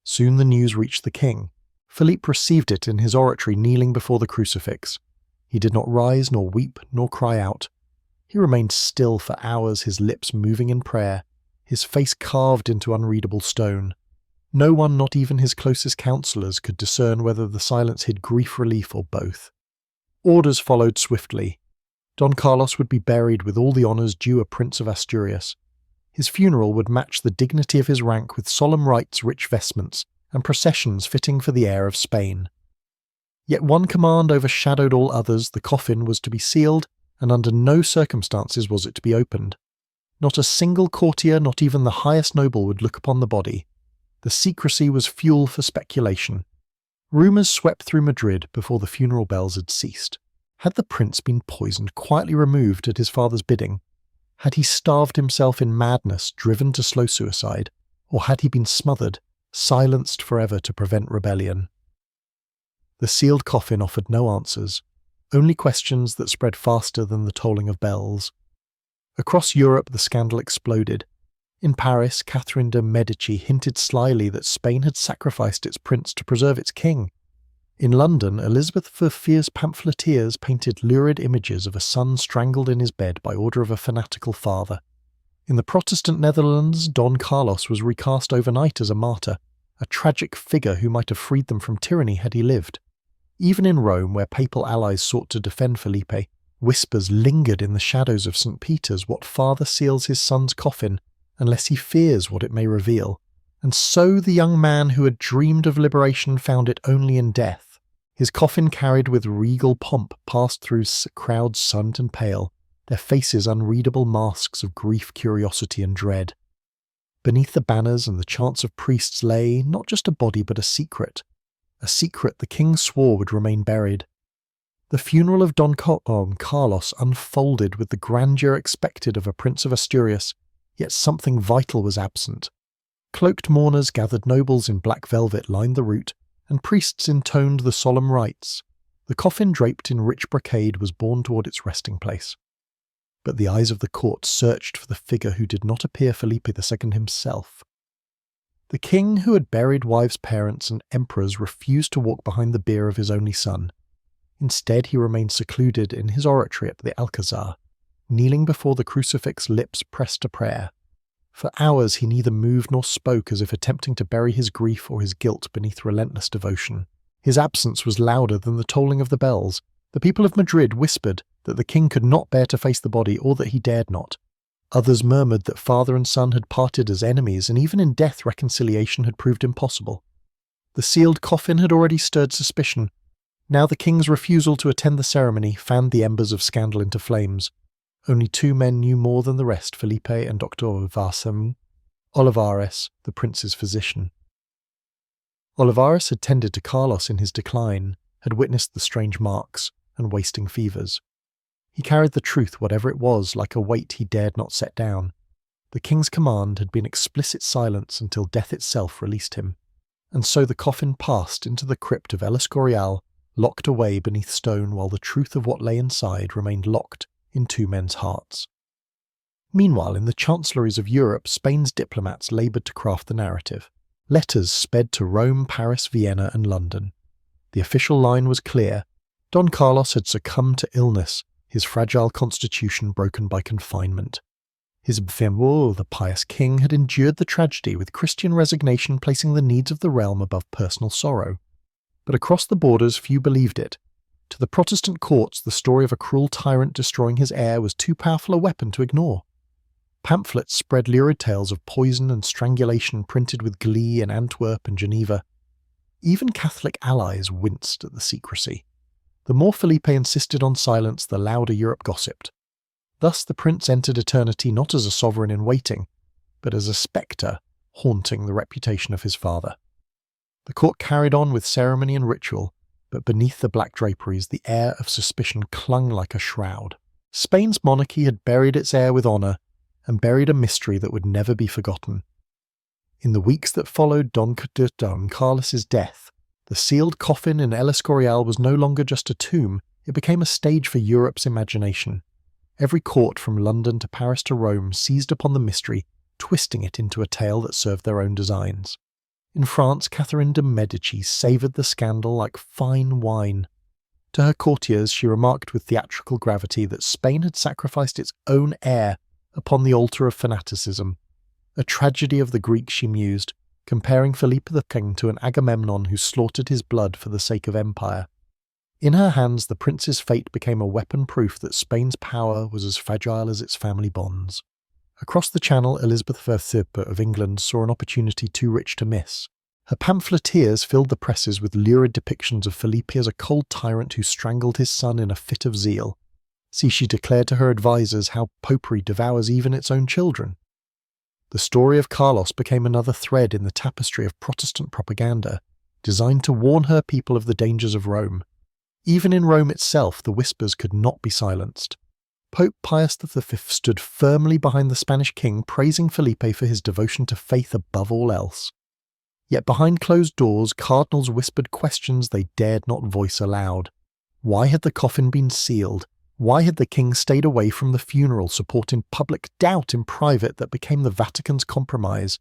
Soon the news reached the king. Philippe received it in his oratory, kneeling before the crucifix. He did not rise, nor weep, nor cry out. He remained still for hours, his lips moving in prayer, his face carved into unreadable stone. No one, not even his closest counsellors, could discern whether the silence hid grief relief or both. Orders followed swiftly. Don Carlos would be buried with all the honours due a prince of Asturias. His funeral would match the dignity of his rank with solemn rites, rich vestments, and processions fitting for the heir of Spain. Yet one command overshadowed all others: the coffin was to be sealed, and under no circumstances was it to be opened. Not a single courtier, not even the highest noble, would look upon the body. The secrecy was fuel for speculation. Rumours swept through Madrid before the funeral bells had ceased. Had the prince been poisoned, quietly removed at his father's bidding? Had he starved himself in madness, driven to slow suicide? Or had he been smothered, silenced forever to prevent rebellion? The sealed coffin offered no answers, only questions that spread faster than the tolling of bells. Across Europe the scandal exploded. In Paris, Catherine de' Medici hinted slyly that Spain had sacrificed its prince to preserve its king. In London, Elizabeth for fierce pamphleteers painted lurid images of a son strangled in his bed by order of a fanatical father. In the Protestant Netherlands, Don Carlos was recast overnight as a martyr, a tragic figure who might have freed them from tyranny had he lived. Even in Rome, where papal allies sought to defend Felipe, whispers lingered in the shadows of St. Peter's: what father seals his son's coffin unless he fears what it may reveal? And so the young man who had dreamed of liberation found it only in death. His coffin, carried with regal pomp, passed through crowds silent and pale, their faces unreadable masks of grief, curiosity, and dread. Beneath the banners and the chants of priests lay not just a body but a secret the king swore would remain buried. The funeral of Don Carlos unfolded with the grandeur expected of a prince of Asturias, yet something vital was absent. Cloaked mourners gathered, nobles in black velvet lined the route, and priests intoned the solemn rites. The coffin, draped in rich brocade, was borne toward its resting place. But the eyes of the court searched for the figure who did not appear Felipe II himself. The king, who had buried wives, parents, and emperors, refused to walk behind the bier of his only son. Instead, he remained secluded in his oratory at the Alcázar, kneeling before the crucifix, lips pressed to prayer. For hours he neither moved nor spoke, as if attempting to bury his grief or his guilt beneath relentless devotion. His absence was louder than the tolling of the bells. The people of Madrid whispered that the king could not bear to face the body, or that he dared not. Others murmured that father and son had parted as enemies, and even in death reconciliation had proved impossible. The sealed coffin had already stirred suspicion, Now the king's refusal to attend the ceremony fanned the embers of scandal into flames. Only two men knew more than the rest, Felipe and Dr. Olivares, the prince's physician. Olivares had tended to Carlos in his decline, had witnessed the strange marks and wasting fevers. He carried the truth, whatever it was, like a weight he dared not set down. The king's command had been explicit silence until death itself released him. And so the coffin passed into the crypt of El Escorial, locked away beneath stone while the truth of what lay inside remained locked in two men's hearts. Meanwhile, in the chancelleries of Europe, Spain's diplomats laboured to craft the narrative. Letters sped to Rome, Paris, Vienna and London. The official line was clear. Don Carlos had succumbed to illness, his fragile constitution broken by confinement. His Befemur, the pious king, had endured the tragedy with Christian resignation, placing the needs of the realm above personal sorrow. But across the borders few believed it. To the Protestant courts, the story of a cruel tyrant destroying his heir was too powerful a weapon to ignore. Pamphlets spread lurid tales of poison and strangulation printed with glee in Antwerp and Geneva. Even Catholic allies winced at the secrecy. The more Felipe insisted on silence, the louder Europe gossiped. Thus the prince entered eternity not as a sovereign in waiting, but as a spectre haunting the reputation of his father. The court carried on with ceremony and ritual, but beneath the black draperies the air of suspicion clung like a shroud. Spain's monarchy had buried its heir with honour, and buried a mystery that would never be forgotten. In the weeks that followed Don Carlos's death, the sealed coffin in El Escorial was no longer just a tomb, it became a stage for Europe's imagination. Every court from London to Paris to Rome seized upon the mystery, twisting it into a tale that served their own designs. In France, Catherine de' Medici savoured the scandal like fine wine. To her courtiers she remarked with theatrical gravity that Spain had sacrificed its own heir upon the altar of fanaticism. A tragedy of the Greeks, she mused, comparing Philip the King to an Agamemnon who slaughtered his blood for the sake of empire. In her hands the prince's fate became a weapon proof that Spain's power was as fragile as its family bonds. Across the Channel, Elizabeth I of England saw an opportunity too rich to miss. Her pamphleteers filled the presses with lurid depictions of Felipe as a cold tyrant who strangled his son in a fit of zeal. See, she declared to her advisers how popery devours even its own children. The story of Carlos became another thread in the tapestry of Protestant propaganda, designed to warn her people of the dangers of Rome. Even in Rome itself, the whispers could not be silenced. Pope Pius V stood firmly behind the Spanish king, praising Felipe for his devotion to faith above all else. Yet behind closed doors, cardinals whispered questions they dared not voice aloud. Why had the coffin been sealed? Why had the king stayed away from the funeral, supporting public doubt in private that became the Vatican's compromise?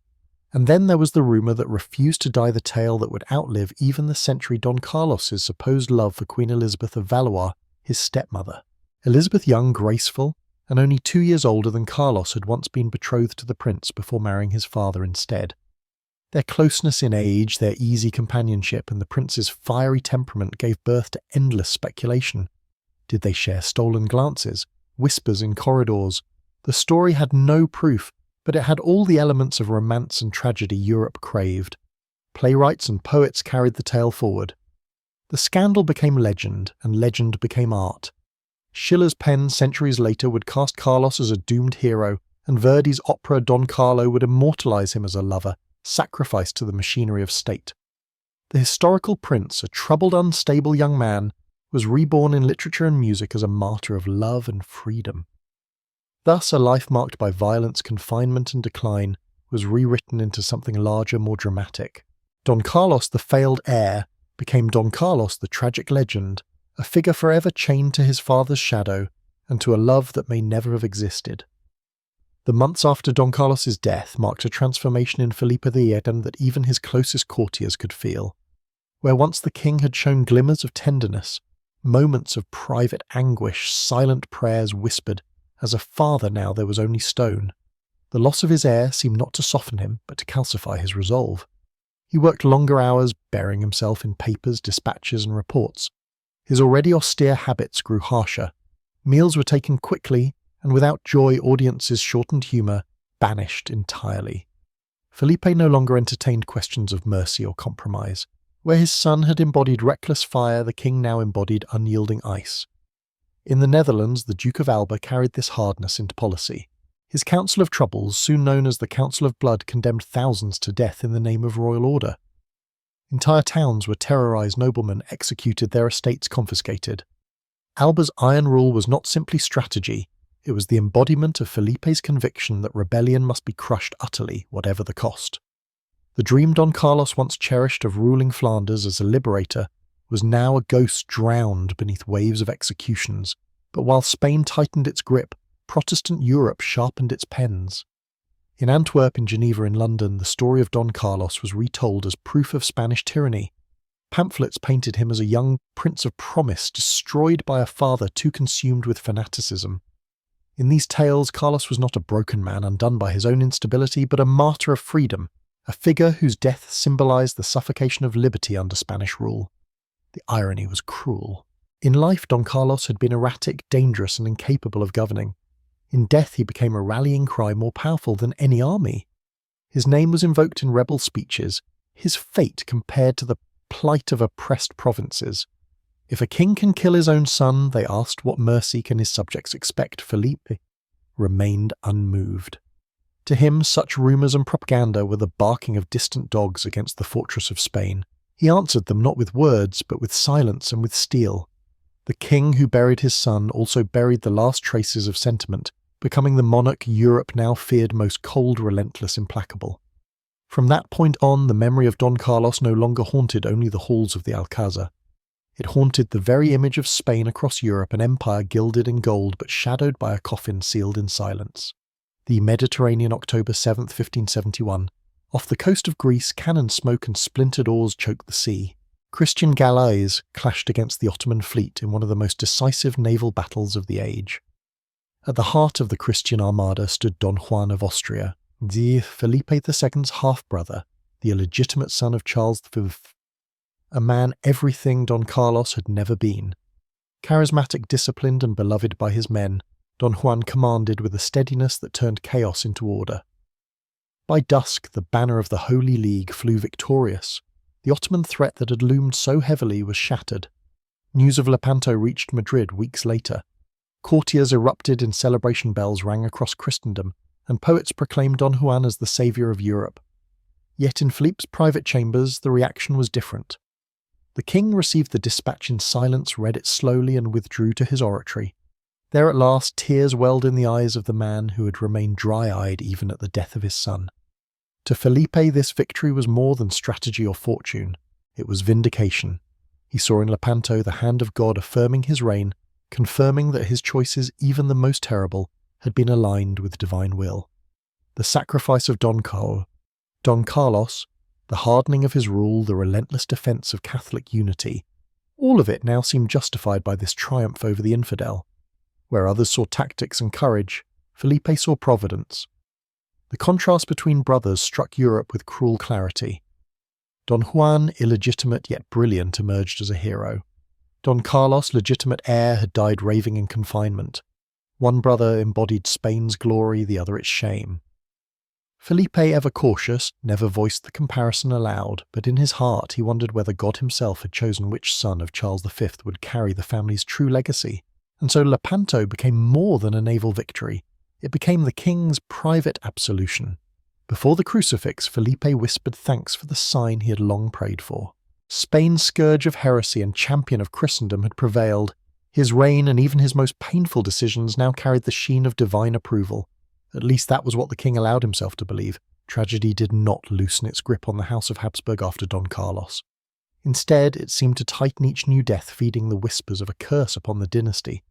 And then there was the rumour that refused to die the tale that would outlive even the century Don Carlos's supposed love for Queen Elizabeth of Valois, his stepmother. Elizabeth, young, graceful, and only 2 years older than Carlos, had once been betrothed to the prince before marrying his father instead. Their closeness in age, their easy companionship, and the prince's fiery temperament gave birth to endless speculation. Did they share stolen glances, whispers in corridors? The story had no proof, but it had all the elements of romance and tragedy Europe craved. Playwrights and poets carried the tale forward. The scandal became legend, and legend became art. Schiller's pen centuries later would cast Carlos as a doomed hero, and Verdi's opera Don Carlo would immortalize him as a lover, sacrificed to the machinery of state. The historical prince, a troubled, unstable young man, was reborn in literature and music as a martyr of love and freedom. Thus, a life marked by violence, confinement and decline was rewritten into something larger, more dramatic. Don Carlos, the failed heir, became Don Carlos, the tragic legend, a figure forever chained to his father's shadow and to a love that may never have existed. The months after Don Carlos's death marked a transformation in Felipe VI that even his closest courtiers could feel. Where once the king had shown glimmers of tenderness, moments of private anguish, silent prayers whispered, as a father now there was only stone. The loss of his heir seemed not to soften him, but to calcify his resolve. He worked longer hours, burying himself in papers, dispatches and reports. His already austere habits grew harsher. Meals were taken quickly, and without joy audiences' shortened humour banished entirely. Felipe no longer entertained questions of mercy or compromise. Where his son had embodied reckless fire, the king now embodied unyielding ice. In the Netherlands, the Duke of Alba carried this hardness into policy. His Council of Troubles, soon known as the Council of Blood, condemned thousands to death in the name of royal order. Entire towns where terrorized noblemen executed, their estates confiscated. Alba's iron rule was not simply strategy, it was the embodiment of Felipe's conviction that rebellion must be crushed utterly, whatever the cost. The dream Don Carlos once cherished of ruling Flanders as a liberator was now a ghost drowned beneath waves of executions, but while Spain tightened its grip, Protestant Europe sharpened its pens. In Antwerp, in Geneva, in London, the story of Don Carlos was retold as proof of Spanish tyranny. Pamphlets painted him as a young prince of promise, destroyed by a father too consumed with fanaticism. In these tales, Carlos was not a broken man undone by his own instability, but a martyr of freedom, a figure whose death symbolized the suffocation of liberty under Spanish rule. The irony was cruel. In life, Don Carlos had been erratic, dangerous, and incapable of governing. In death, he became a rallying cry more powerful than any army. His name was invoked in rebel speeches, his fate compared to the plight of oppressed provinces. If a king can kill his own son, they asked, what mercy can his subjects expect? Felipe remained unmoved. To him, such rumours and propaganda were the barking of distant dogs against the fortress of Spain. He answered them not with words, but with silence and with steel. The king who buried his son also buried the last traces of sentiment, becoming the monarch Europe now feared most: cold, relentless, implacable. From that point on, the memory of Don Carlos no longer haunted only the halls of the Alcázar. It haunted the very image of Spain across Europe, an empire gilded in gold but shadowed by a coffin sealed in silence. The Mediterranean, October 7th, 1571. Off the coast of Greece, cannon smoke and splintered oars choked the sea. Christian galleys clashed against the Ottoman fleet in one of the most decisive naval battles of the age. At the heart of the Christian armada stood Don Juan of Austria, the Felipe II's half-brother, the illegitimate son of Charles V, a man everything Don Carlos had never been. Charismatic, disciplined, and beloved by his men, Don Juan commanded with a steadiness that turned chaos into order. By dusk, the banner of the Holy League flew victorious. The Ottoman threat that had loomed so heavily was shattered. News of Lepanto reached Madrid weeks later. Courtiers erupted in celebration, bells rang across Christendom, and poets proclaimed Don Juan as the saviour of Europe. Yet in Philippe's private chambers, the reaction was different. The king received the dispatch in silence, read it slowly, and withdrew to his oratory. There at last, tears welled in the eyes of the man who had remained dry-eyed even at the death of his son. To Felipe, this victory was more than strategy or fortune. It was vindication. He saw in Lepanto the hand of God affirming his reign, confirming that his choices, even the most terrible, had been aligned with divine will. The sacrifice of Don Carlos, the hardening of his rule, the relentless defence of Catholic unity, all of it now seemed justified by this triumph over the infidel. Where others saw tactics and courage, Felipe saw providence. The contrast between brothers struck Europe with cruel clarity. Don Juan, illegitimate yet brilliant, emerged as a hero. Don Carlos, legitimate heir, had died raving in confinement. One brother embodied Spain's glory, the other its shame. Felipe, ever cautious, never voiced the comparison aloud, but in his heart he wondered whether God himself had chosen which son of Charles V would carry the family's true legacy. And so Lepanto became more than a naval victory. It became the king's private absolution. Before the crucifix, Felipe whispered thanks for the sign he had long prayed for. Spain's scourge of heresy and champion of Christendom had prevailed. His reign and even his most painful decisions now carried the sheen of divine approval. At least that was what the king allowed himself to believe. Tragedy did not loosen its grip on the House of Habsburg after Don Carlos. Instead, it seemed to tighten each new death, feeding the whispers of a curse upon the dynasty.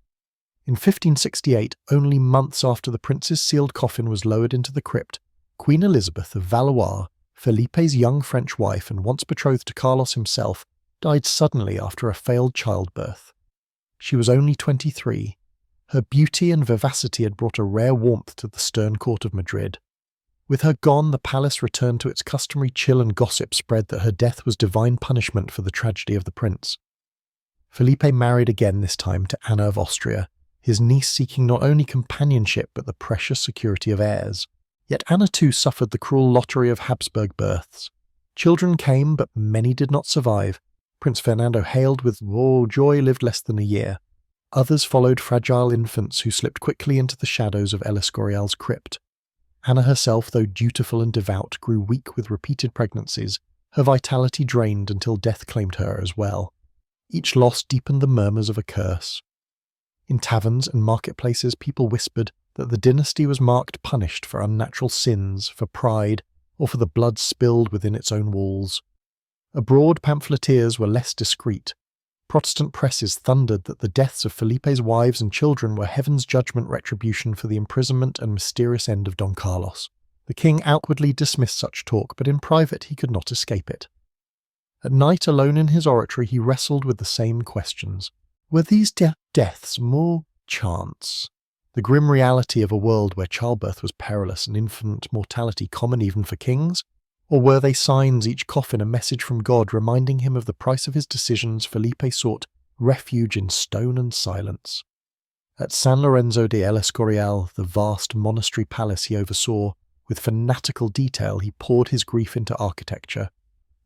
In 1568, only months after the prince's sealed coffin was lowered into the crypt, Queen Elizabeth of Valois, Felipe's young French wife and once betrothed to Carlos himself, died suddenly after a failed childbirth. She was only 23. Her beauty and vivacity had brought a rare warmth to the stern court of Madrid. With her gone, the palace returned to its customary chill, and gossip spread that her death was divine punishment for the tragedy of the prince. Felipe married again, this time to Anna of Austria, his niece seeking not only companionship but the precious security of heirs. Yet Anna too suffered the cruel lottery of Habsburg births. Children came, but many did not survive. Prince Fernando, hailed with joy, lived less than a year. Others followed fragile infants who slipped quickly into the shadows of El Escorial's crypt. Anna herself, though dutiful and devout, grew weak with repeated pregnancies, her vitality drained until death claimed her as well. Each loss deepened the murmurs of a curse. In taverns and marketplaces, people whispered that the dynasty was marked punished for unnatural sins, for pride, or for the blood spilled within its own walls. Abroad, pamphleteers were less discreet. Protestant presses thundered that the deaths of Felipe's wives and children were heaven's judgment retribution for the imprisonment and mysterious end of Don Carlos. The king outwardly dismissed such talk, but in private he could not escape it. At night, alone in his oratory, he wrestled with the same questions. Were these deaths more chance? The grim reality of a world where childbirth was perilous and infant mortality common even for kings? Or were they signs, each coffin a message from God reminding him of the price of his decisions? Felipe sought refuge in stone and silence. At San Lorenzo de El Escorial, the vast monastery palace he oversaw, with fanatical detail he poured his grief into architecture.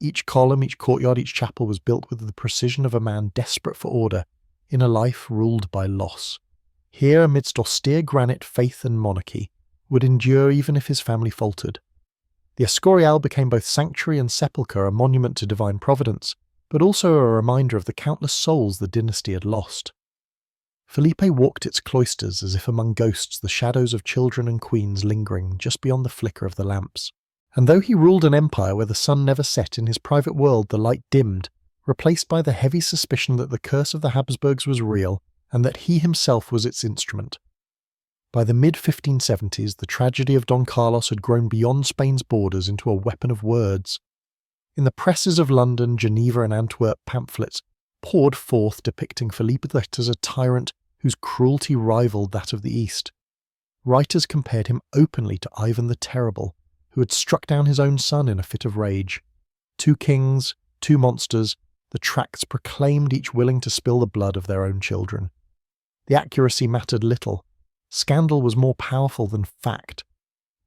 Each column, each courtyard, each chapel was built with the precision of a man desperate for order, in a life ruled by loss. Here, amidst austere granite, faith and monarchy would endure even if his family faltered. The Escorial became both sanctuary and sepulchre, a monument to divine providence, but also a reminder of the countless souls the dynasty had lost. Felipe walked its cloisters as if among ghosts, the shadows of children and queens lingering just beyond the flicker of the lamps. And though he ruled an empire where the sun never set, in his private world the light dimmed, replaced by the heavy suspicion that the curse of the Habsburgs was real, and that he himself was its instrument. By the mid-1570s, the tragedy of Don Carlos had grown beyond Spain's borders into a weapon of words. In the presses of London, Geneva and Antwerp, pamphlets poured forth depicting Felipe as a tyrant whose cruelty rivaled that of the East. Writers compared him openly to Ivan the Terrible, who had struck down his own son in a fit of rage. Two kings, two monsters, the tracts proclaimed, each willing to spill the blood of their own children. The accuracy mattered little. Scandal was more powerful than fact.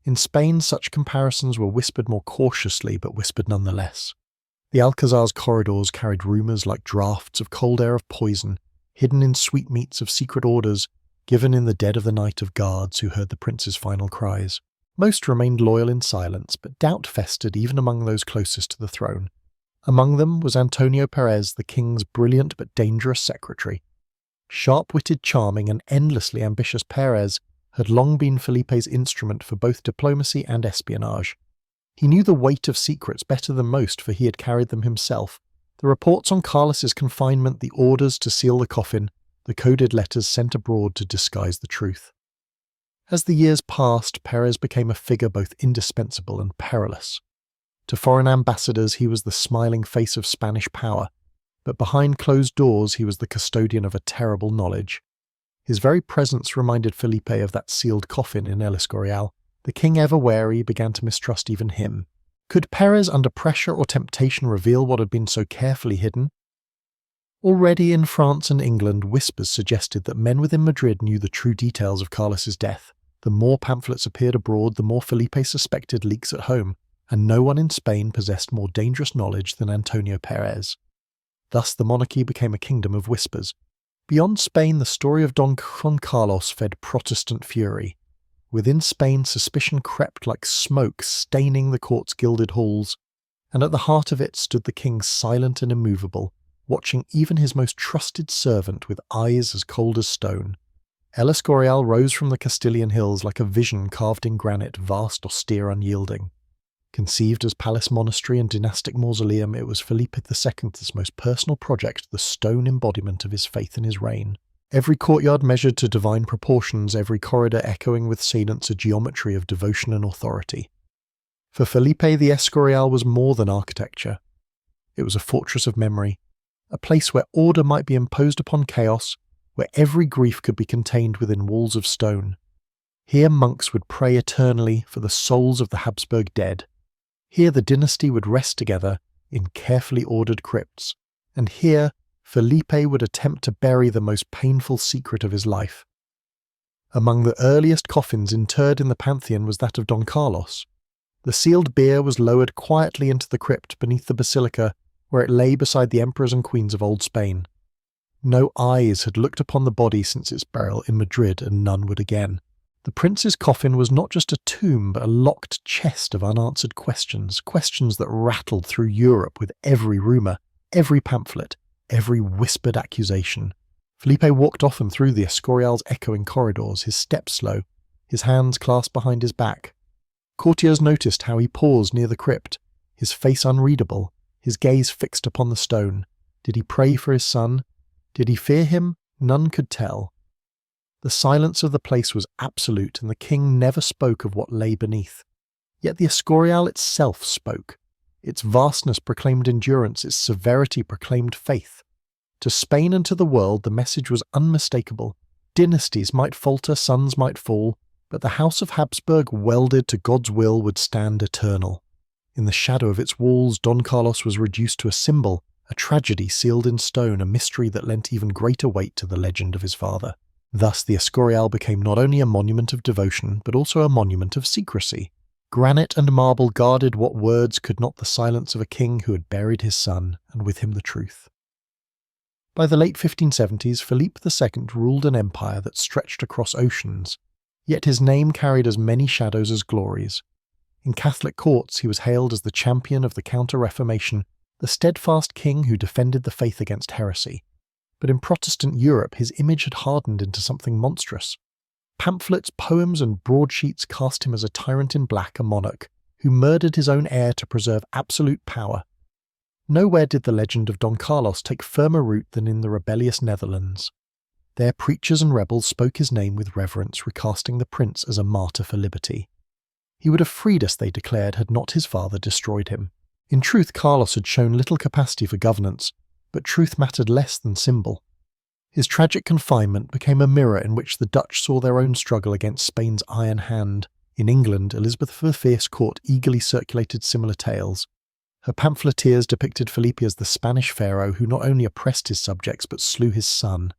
In Spain, such comparisons were whispered more cautiously, but whispered nonetheless. The Alcazar's corridors carried rumours like draughts of cold air of poison, hidden in sweetmeats of secret orders, given in the dead of the night of guards who heard the prince's final cries. Most remained loyal in silence, but doubt festered even among those closest to the throne. Among them was Antonio Perez, the king's brilliant but dangerous secretary. Sharp-witted, charming, and endlessly ambitious Perez had long been Felipe's instrument for both diplomacy and espionage. He knew the weight of secrets better than most, for he had carried them himself. The reports on Carlos's confinement, the orders to seal the coffin, the coded letters sent abroad to disguise the truth. As the years passed, Perez became a figure both indispensable and perilous. To foreign ambassadors he was the smiling face of Spanish power, but behind closed doors he was the custodian of a terrible knowledge. His very presence reminded Felipe of that sealed coffin in El Escorial. The king, ever wary, began to mistrust even him. Could Perez, under pressure or temptation, reveal what had been so carefully hidden? Already in France and England, whispers suggested that men within Madrid knew the true details of Carlos's death. The more pamphlets appeared abroad, the more Felipe suspected leaks at home, and no one in Spain possessed more dangerous knowledge than Antonio Perez. Thus the monarchy became a kingdom of whispers. Beyond Spain, the story of Don Carlos fed Protestant fury. Within Spain, suspicion crept like smoke, staining the court's gilded halls, and at the heart of it stood the king, silent and immovable, watching even his most trusted servant with eyes as cold as stone. El Escorial rose from the Castilian hills like a vision carved in granite, vast, austere, unyielding. Conceived as palace monastery and dynastic mausoleum, it was Felipe II's most personal project, the stone embodiment of his faith in his reign. Every courtyard measured to divine proportions, every corridor echoing with cadence a geometry of devotion and authority. For Felipe, the Escorial was more than architecture. It was a fortress of memory, a place where order might be imposed upon chaos, where every grief could be contained within walls of stone. Here monks would pray eternally for the souls of the Habsburg dead. Here the dynasty would rest together in carefully ordered crypts, and here Felipe would attempt to bury the most painful secret of his life. Among the earliest coffins interred in the Pantheon was that of Don Carlos. The sealed bier was lowered quietly into the crypt beneath the basilica, where it lay beside the emperors and queens of Old Spain. No eyes had looked upon the body since its burial in Madrid, and none would again. The prince's coffin was not just a tomb, but a locked chest of unanswered questions, questions that rattled through Europe with every rumour, every pamphlet, every whispered accusation. Felipe walked often through the Escorial's echoing corridors, his steps slow, his hands clasped behind his back. Courtiers noticed how he paused near the crypt, his face unreadable, his gaze fixed upon the stone. Did he pray for his son? Did he fear him? None could tell. The silence of the place was absolute, and the king never spoke of what lay beneath. Yet the Escorial itself spoke. Its vastness proclaimed endurance, its severity proclaimed faith. To Spain and to the world the message was unmistakable. Dynasties might falter, sons might fall, but the House of Habsburg, welded to God's will, would stand eternal. In the shadow of its walls, Don Carlos was reduced to a symbol, a tragedy sealed in stone, a mystery that lent even greater weight to the legend of his father. Thus the Escorial became not only a monument of devotion, but also a monument of secrecy. Granite and marble guarded what words could not, the silence of a king who had buried his son, and with him the truth. By the late 1570s, Philippe II ruled an empire that stretched across oceans, yet his name carried as many shadows as glories. In Catholic courts he was hailed as the champion of the Counter-Reformation, the steadfast king who defended the faith against heresy. But in Protestant Europe his image had hardened into something monstrous. Pamphlets, poems and broadsheets cast him as a tyrant in black, a monarch, who murdered his own heir to preserve absolute power. Nowhere did the legend of Don Carlos take firmer root than in the rebellious Netherlands. There preachers and rebels spoke his name with reverence, recasting the prince as a martyr for liberty. He would have freed us, they declared, had not his father destroyed him. In truth, Carlos had shown little capacity for governance, but truth mattered less than symbol. His tragic confinement became a mirror in which the Dutch saw their own struggle against Spain's iron hand. In England, Elizabeth I's court eagerly circulated similar tales. Her pamphleteers depicted Felipe as the Spanish pharaoh who not only oppressed his subjects but slew his son.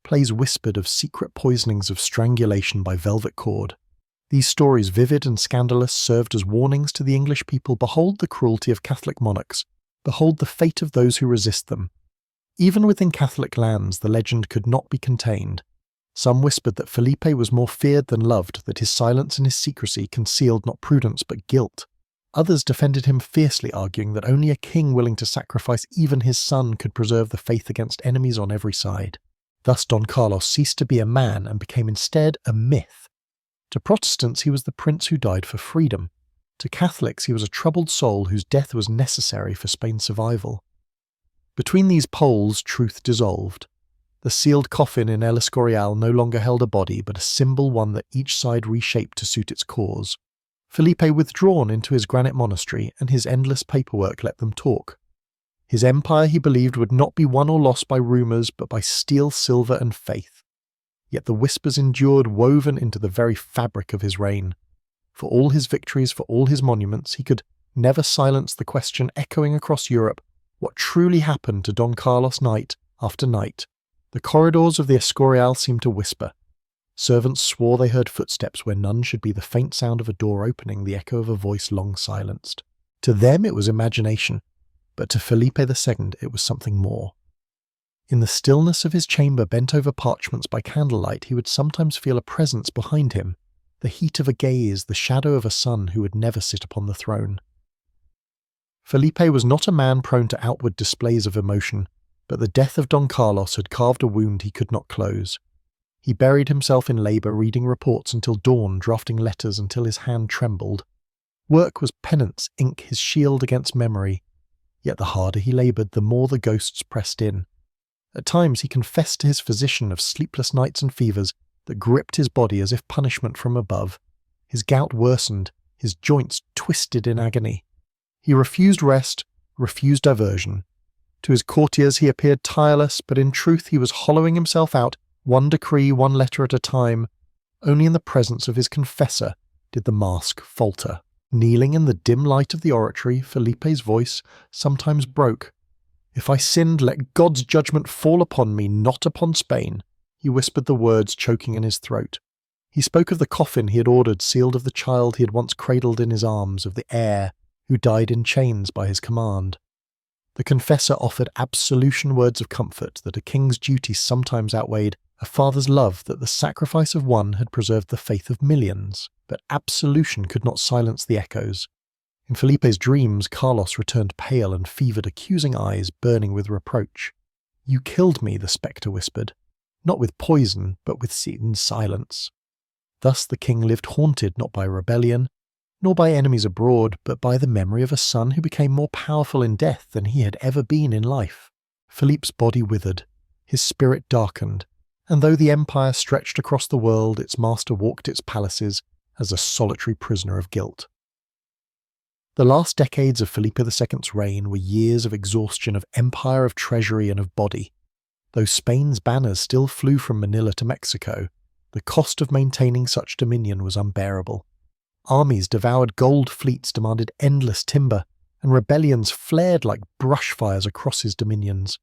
Plays whispered of secret poisonings of strangulation by velvet cord. These stories, vivid and scandalous, served as warnings to the English people. Behold the cruelty of Catholic monarchs. Behold the fate of those who resist them. Even within Catholic lands, the legend could not be contained. Some whispered that Felipe was more feared than loved, that his silence and his secrecy concealed not prudence but guilt. Others defended him fiercely, arguing that only a king willing to sacrifice even his son could preserve the faith against enemies on every side. Thus Don Carlos ceased to be a man and became instead a myth. To Protestants he was the prince who died for freedom. To Catholics he was a troubled soul whose death was necessary for Spain's survival. Between these poles truth dissolved. The sealed coffin in El Escorial no longer held a body, but a symbol, one that each side reshaped to suit its cause. Felipe withdrawn into his granite monastery, and his endless paperwork let them talk. His empire, he believed, would not be won or lost by rumours, but by steel, silver and faith. Yet the whispers endured, woven into the very fabric of his reign. For all his victories, for all his monuments, he could never silence the question echoing across Europe: what truly happened to Don Carlos night after night? The corridors of the Escorial seemed to whisper. Servants swore they heard footsteps where none should be, the faint sound of a door opening, the echo of a voice long silenced. To them it was imagination, but to Felipe II it was something more. In the stillness of his chamber, bent over parchments by candlelight, he would sometimes feel a presence behind him, the heat of a gaze, the shadow of a son who would never sit upon the throne. Felipe was not a man prone to outward displays of emotion, but the death of Don Carlos had carved a wound he could not close. He buried himself in labour, reading reports until dawn, drafting letters until his hand trembled. Work was penance, ink his shield against memory. Yet the harder he laboured, the more the ghosts pressed in. At times he confessed to his physician of sleepless nights and fevers that gripped his body as if punishment from above. His gout worsened, his joints twisted in agony. He refused rest, refused diversion. To his courtiers he appeared tireless, but in truth he was hollowing himself out, one decree, one letter at a time. Only in the presence of his confessor did the mask falter. Kneeling in the dim light of the oratory, Felipe's voice sometimes broke. "If I sinned, let God's judgment fall upon me, not upon Spain." He whispered the words choking in his throat. He spoke of the coffin he had ordered sealed of the child he had once cradled in his arms, of the heir who died in chains by his command. The confessor offered absolution words of comfort that a king's duty sometimes outweighed a father's love, that the sacrifice of one had preserved the faith of millions, but absolution could not silence the echoes. In Felipe's dreams, Carlos returned pale and fevered, accusing eyes burning with reproach. "You killed me," the spectre whispered, "not with poison, but with silence." Thus the king lived haunted not by rebellion, nor by enemies abroad, but by the memory of a son who became more powerful in death than he had ever been in life. Philippe's body withered, his spirit darkened, and though the empire stretched across the world, its master walked its palaces as a solitary prisoner of guilt. The last decades of Felipe II's reign were years of exhaustion, of empire, of treasury, and of body. Though Spain's banners still flew from Manila to Mexico, the cost of maintaining such dominion was unbearable. Armies devoured gold fleets, demanded endless timber, and rebellions flared like brush fires across his dominions.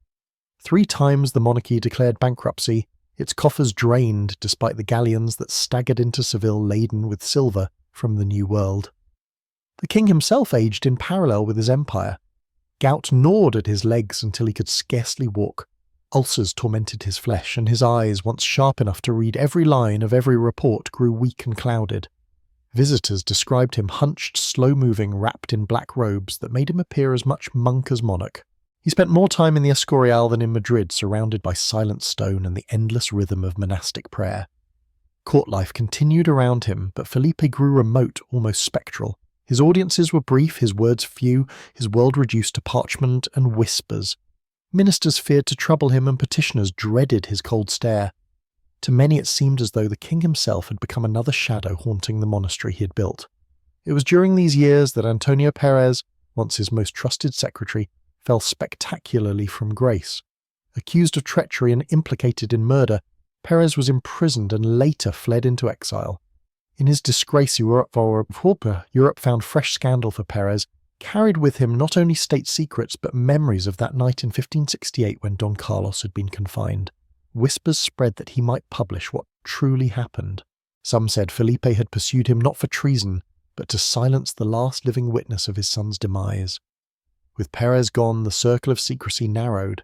3 times the monarchy declared bankruptcy, its coffers drained despite the galleons that staggered into Seville laden with silver from the New World. The king himself aged in parallel with his empire. Gout gnawed at his legs until he could scarcely walk. Ulcers tormented his flesh, and his eyes, once sharp enough to read every line of every report, grew weak and clouded. Visitors described him hunched, slow-moving, wrapped in black robes that made him appear as much monk as monarch. He spent more time in the Escorial than in Madrid, surrounded by silent stone and the endless rhythm of monastic prayer. Court life continued around him, but Felipe grew remote, almost spectral. His audiences were brief, his words few, his world reduced to parchment and whispers. Ministers feared to trouble him, and petitioners dreaded his cold stare. To many it seemed as though the king himself had become another shadow haunting the monastery he had built. It was during these years that Antonio Perez, once his most trusted secretary, fell spectacularly from grace. Accused of treachery and implicated in murder, Perez was imprisoned and later fled into exile. In his disgrace, Europe found fresh scandal for Perez, carried with him not only state secrets but memories of that night in 1568 when Don Carlos had been confined. Whispers spread that he might publish what truly happened. Some said Felipe had pursued him not for treason, but to silence the last living witness of his son's demise. With Perez gone, the circle of secrecy narrowed.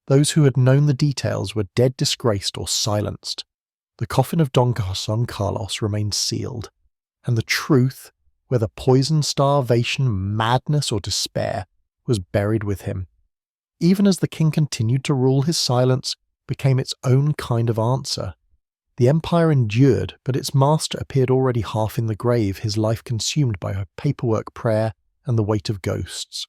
Those who had known the details were dead disgraced or silenced. The coffin of Don Carlos remained sealed, and the truth, whether poison, starvation, madness, or despair, was buried with him. Even as the king continued to rule, his silence became its own kind of answer. The empire endured, but its master appeared already half in the grave, his life consumed by paperwork, prayer, and the weight of ghosts.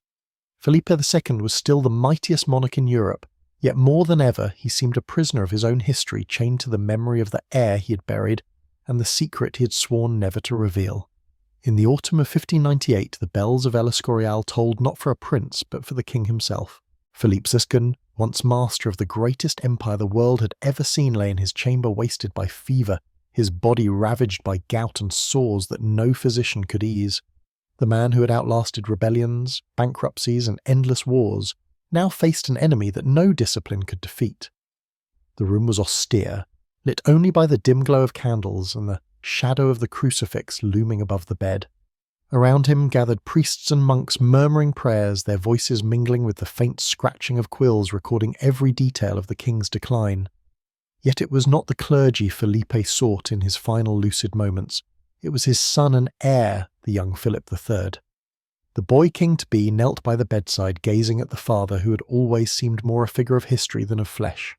Felipe II was still the mightiest monarch in Europe, yet more than ever he seemed a prisoner of his own history, chained to the memory of the heir he had buried and the secret he had sworn never to reveal. In the autumn of 1598, the bells of El Escorial tolled not for a prince, but for the king himself. Felipe II, once master of the greatest empire the world had ever seen, lay in his chamber wasted by fever, his body ravaged by gout and sores that no physician could ease. The man who had outlasted rebellions, bankruptcies, and endless wars now faced an enemy that no discipline could defeat. The room was austere, lit only by the dim glow of candles and the shadow of the crucifix looming above the bed. Around him gathered priests and monks murmuring prayers, their voices mingling with the faint scratching of quills recording every detail of the king's decline. Yet it was not the clergy Felipe sought in his final lucid moments. It was his son and heir, the young Philip III. The boy king-to-be knelt by the bedside, gazing at the father who had always seemed more a figure of history than of flesh.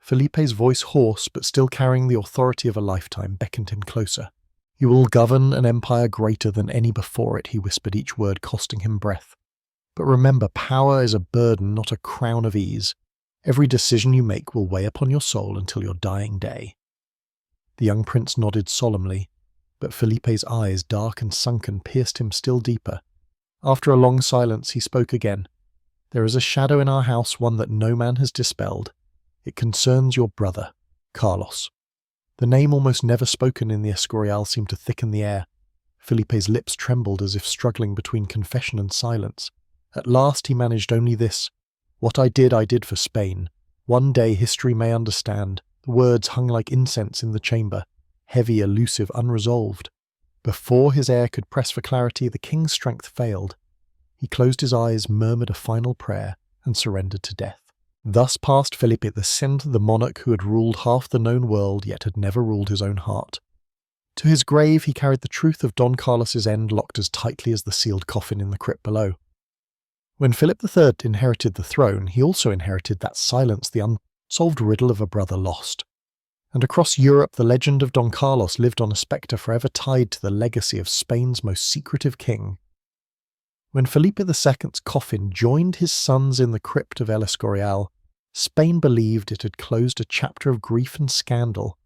Felipe's voice, hoarse but still carrying the authority of a lifetime, beckoned him closer. "You will govern an empire greater than any before it," he whispered, each word costing him breath. "But remember, power is a burden, not a crown of ease. Every decision you make will weigh upon your soul until your dying day." The young prince nodded solemnly, but Felipe's eyes, dark and sunken, pierced him still deeper. After a long silence, he spoke again. "There is a shadow in our house, one that no man has dispelled. It concerns your brother, Carlos." The name, almost never spoken in the Escorial, seemed to thicken the air. Felipe's lips trembled as if struggling between confession and silence. At last he managed only this: "What I did for Spain. One day history may understand." The words hung like incense in the chamber. heavy, elusive, unresolved. Before his heir could press for clarity, the king's strength failed. He closed his eyes, murmured a final prayer, and surrendered to death. Thus passed Felipe II, the monarch who had ruled half the known world yet had never ruled his own heart. To his grave he carried the truth of Don Carlos's end locked as tightly as the sealed coffin in the crypt below. When Philip III inherited the throne, he also inherited that silence, the unsolved riddle of a brother lost. And across Europe the legend of Don Carlos lived on a spectre forever tied to the legacy of Spain's most secretive king. When Felipe II's coffin joined his son's in the crypt of El Escorial, Spain believed it had closed a chapter of grief and scandal,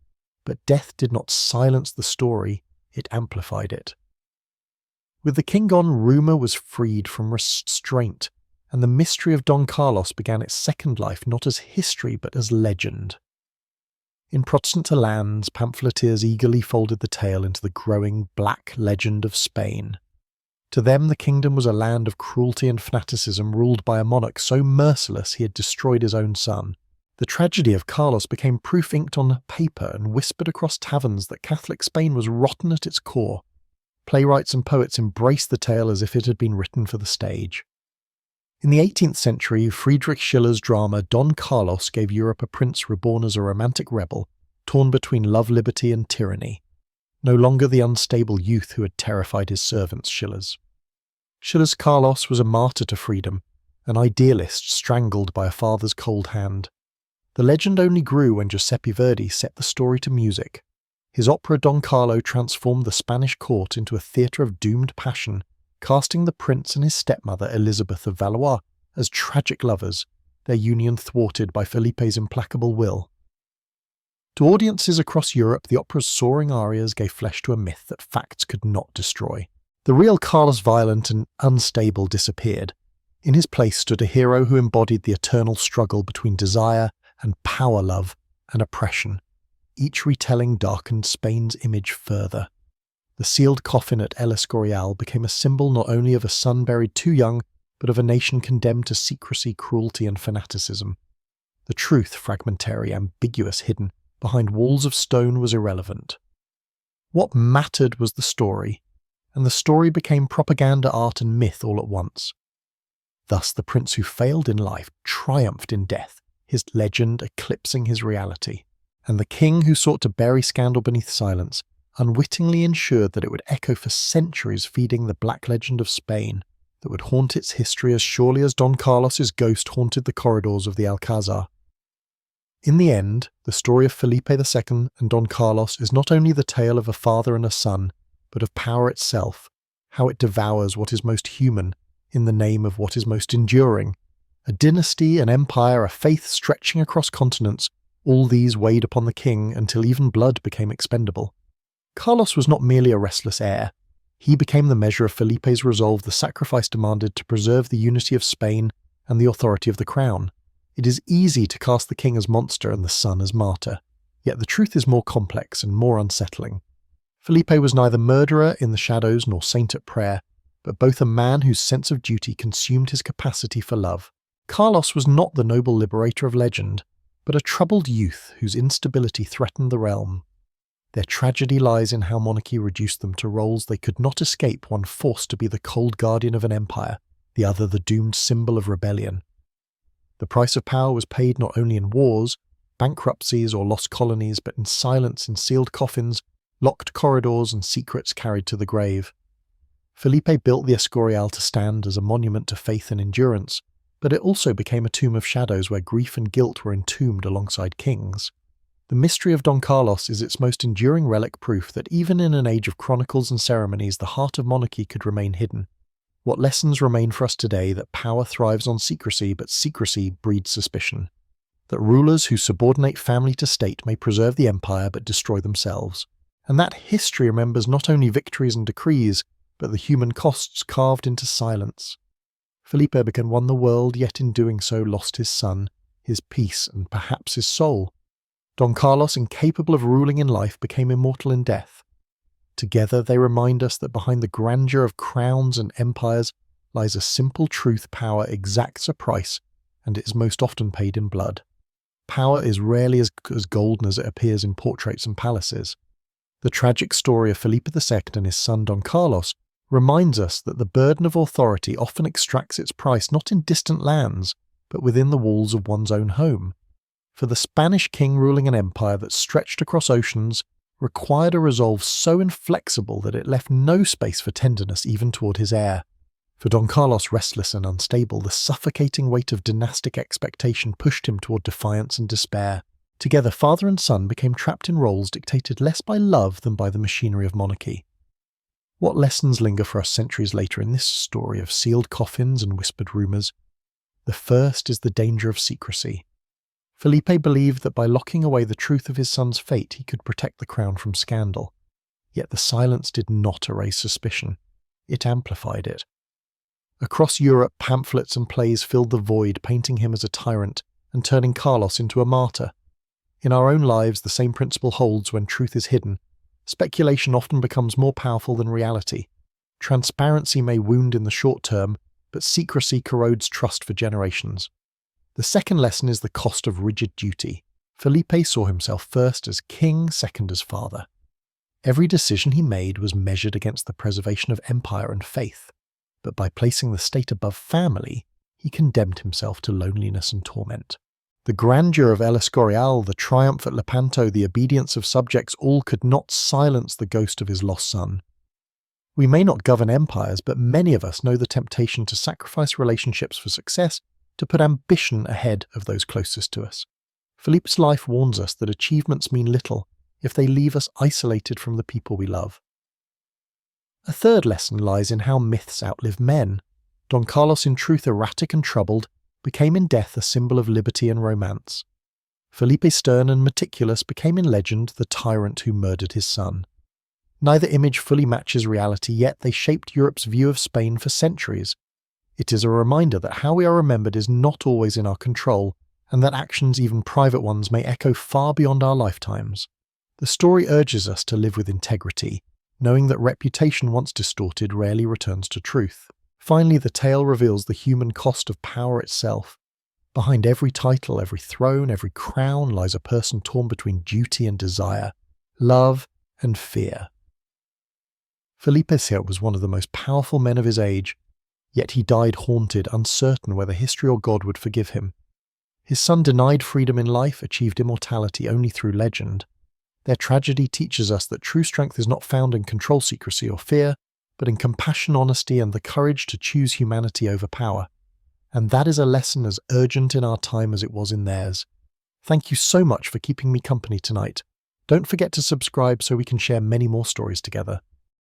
but death did not silence the story, it amplified it. With the king gone, rumour was freed from restraint, and the mystery of Don Carlos began its second life not as history but as legend. In Protestant lands, pamphleteers eagerly folded the tale into the growing black legend of Spain. To them the kingdom was a land of cruelty and fanaticism ruled by a monarch so merciless he had destroyed his own son. The tragedy of Carlos became proof inked on paper and whispered across taverns that Catholic Spain was rotten at its core. Playwrights and poets embraced the tale as if it had been written for the stage. In the 18th century, Friedrich Schiller's drama Don Carlos gave Europe a prince reborn as a romantic rebel, torn between love, liberty and tyranny. No longer the unstable youth who had terrified his servants, Schiller's Carlos was a martyr to freedom, an idealist strangled by a father's cold hand. The legend only grew when Giuseppe Verdi set the story to music. His opera Don Carlo transformed the Spanish court into a theatre of doomed passion, casting the prince and his stepmother Elizabeth of Valois as tragic lovers, their union thwarted by Felipe's implacable will. To audiences across Europe, the opera's soaring arias gave flesh to a myth that facts could not destroy. The real Carlos violent and unstable disappeared. In his place stood a hero who embodied the eternal struggle between desire and power love and oppression. Each retelling darkened Spain's image further. The sealed coffin at El Escorial became a symbol not only of a son buried too young, but of a nation condemned to secrecy, cruelty and fanaticism. The truth, fragmentary, ambiguous, hidden behind walls of stone, was irrelevant. What mattered was the story, and the story became propaganda, art and myth all at once. Thus the prince who failed in life triumphed in death, his legend eclipsing his reality, and the king who sought to bury scandal beneath silence unwittingly ensured that it would echo for centuries, feeding the black legend of Spain that would haunt its history as surely as Don Carlos's ghost haunted the corridors of the Alcazar. In the end, the story of Felipe II and Don Carlos is not only the tale of a father and a son, but of power itself, how it devours what is most human in the name of what is most enduring. A dynasty, an empire, a faith stretching across continents, all these weighed upon the king until even blood became expendable. Carlos was not merely a restless heir. He became the measure of Felipe's resolve, the sacrifice demanded to preserve the unity of Spain and the authority of the crown. It is easy to cast the king as monster and the son as martyr, yet the truth is more complex and more unsettling. Felipe was neither murderer in the shadows nor saint at prayer, but both a man whose sense of duty consumed his capacity for love. Carlos was not the noble liberator of legend, but a troubled youth whose instability threatened the realm. Their tragedy lies in how monarchy reduced them to roles they could not escape, one forced to be the cold guardian of an empire, the other the doomed symbol of rebellion. The price of power was paid not only in wars, bankruptcies or lost colonies, but in silence, in sealed coffins, locked corridors and secrets carried to the grave. Felipe built the Escorial to stand as a monument to faith and endurance, but it also became a tomb of shadows where grief and guilt were entombed alongside kings. The mystery of Don Carlos is its most enduring relic, proof that even in an age of chronicles and ceremonies, the heart of monarchy could remain hidden. What lessons remain for us today? That power thrives on secrecy, but secrecy breeds suspicion. That rulers who subordinate family to state may preserve the empire but destroy themselves. And that history remembers not only victories and decrees, but the human costs carved into silence. Felipe began won the world, yet in doing so lost his son, his peace, and perhaps his soul. Don Carlos, incapable of ruling in life, became immortal in death. Together they remind us that behind the grandeur of crowns and empires lies a simple truth: power exacts a price, and it is most often paid in blood. Power is rarely as golden as it appears in portraits and palaces. The tragic story of Felipe II and his son Don Carlos reminds us that the burden of authority often extracts its price not in distant lands, but within the walls of one's own home. For the Spanish king ruling an empire that stretched across oceans required a resolve so inflexible that it left no space for tenderness even toward his heir. For Don Carlos, restless and unstable, the suffocating weight of dynastic expectation pushed him toward defiance and despair. Together, father and son became trapped in roles dictated less by love than by the machinery of monarchy. What lessons linger for us centuries later in this story of sealed coffins and whispered rumours? The first is the danger of secrecy. Felipe believed that by locking away the truth of his son's fate he could protect the crown from scandal. Yet the silence did not erase suspicion. It amplified it. Across Europe, pamphlets and plays filled the void, painting him as a tyrant and turning Carlos into a martyr. In our own lives, the same principle holds when truth is hidden. Speculation often becomes more powerful than reality. Transparency may wound in the short term, but secrecy corrodes trust for generations. The second lesson is the cost of rigid duty. Felipe saw himself first as king, second as father. Every decision he made was measured against the preservation of empire and faith, but by placing the state above family, he condemned himself to loneliness and torment. The grandeur of El Escorial, the triumph at Lepanto, the obedience of subjects, all could not silence the ghost of his lost son. We may not govern empires, but many of us know the temptation to sacrifice relationships for success, to put ambition ahead of those closest to us. Felipe's life warns us that achievements mean little if they leave us isolated from the people we love. A third lesson lies in how myths outlive men. Don Carlos, in truth erratic and troubled, became in death a symbol of liberty and romance. Felipe, stern and meticulous, became in legend the tyrant who murdered his son. Neither image fully matches reality, yet they shaped Europe's view of Spain for centuries. It is a reminder that how we are remembered is not always in our control, and that actions, even private ones, may echo far beyond our lifetimes. The story urges us to live with integrity, knowing that reputation once distorted rarely returns to truth. Finally, the tale reveals the human cost of power itself. Behind every title, every throne, every crown lies a person torn between duty and desire, love and fear. Felipe VI was one of the most powerful men of his age, yet he died haunted, uncertain whether history or God would forgive him. His son, denied freedom in life, achieved immortality only through legend. Their tragedy teaches us that true strength is not found in control, secrecy or fear, but in compassion, honesty and the courage to choose humanity over power. And that is a lesson as urgent in our time as it was in theirs. Thank you so much for keeping me company tonight. Don't forget to subscribe so we can share many more stories together.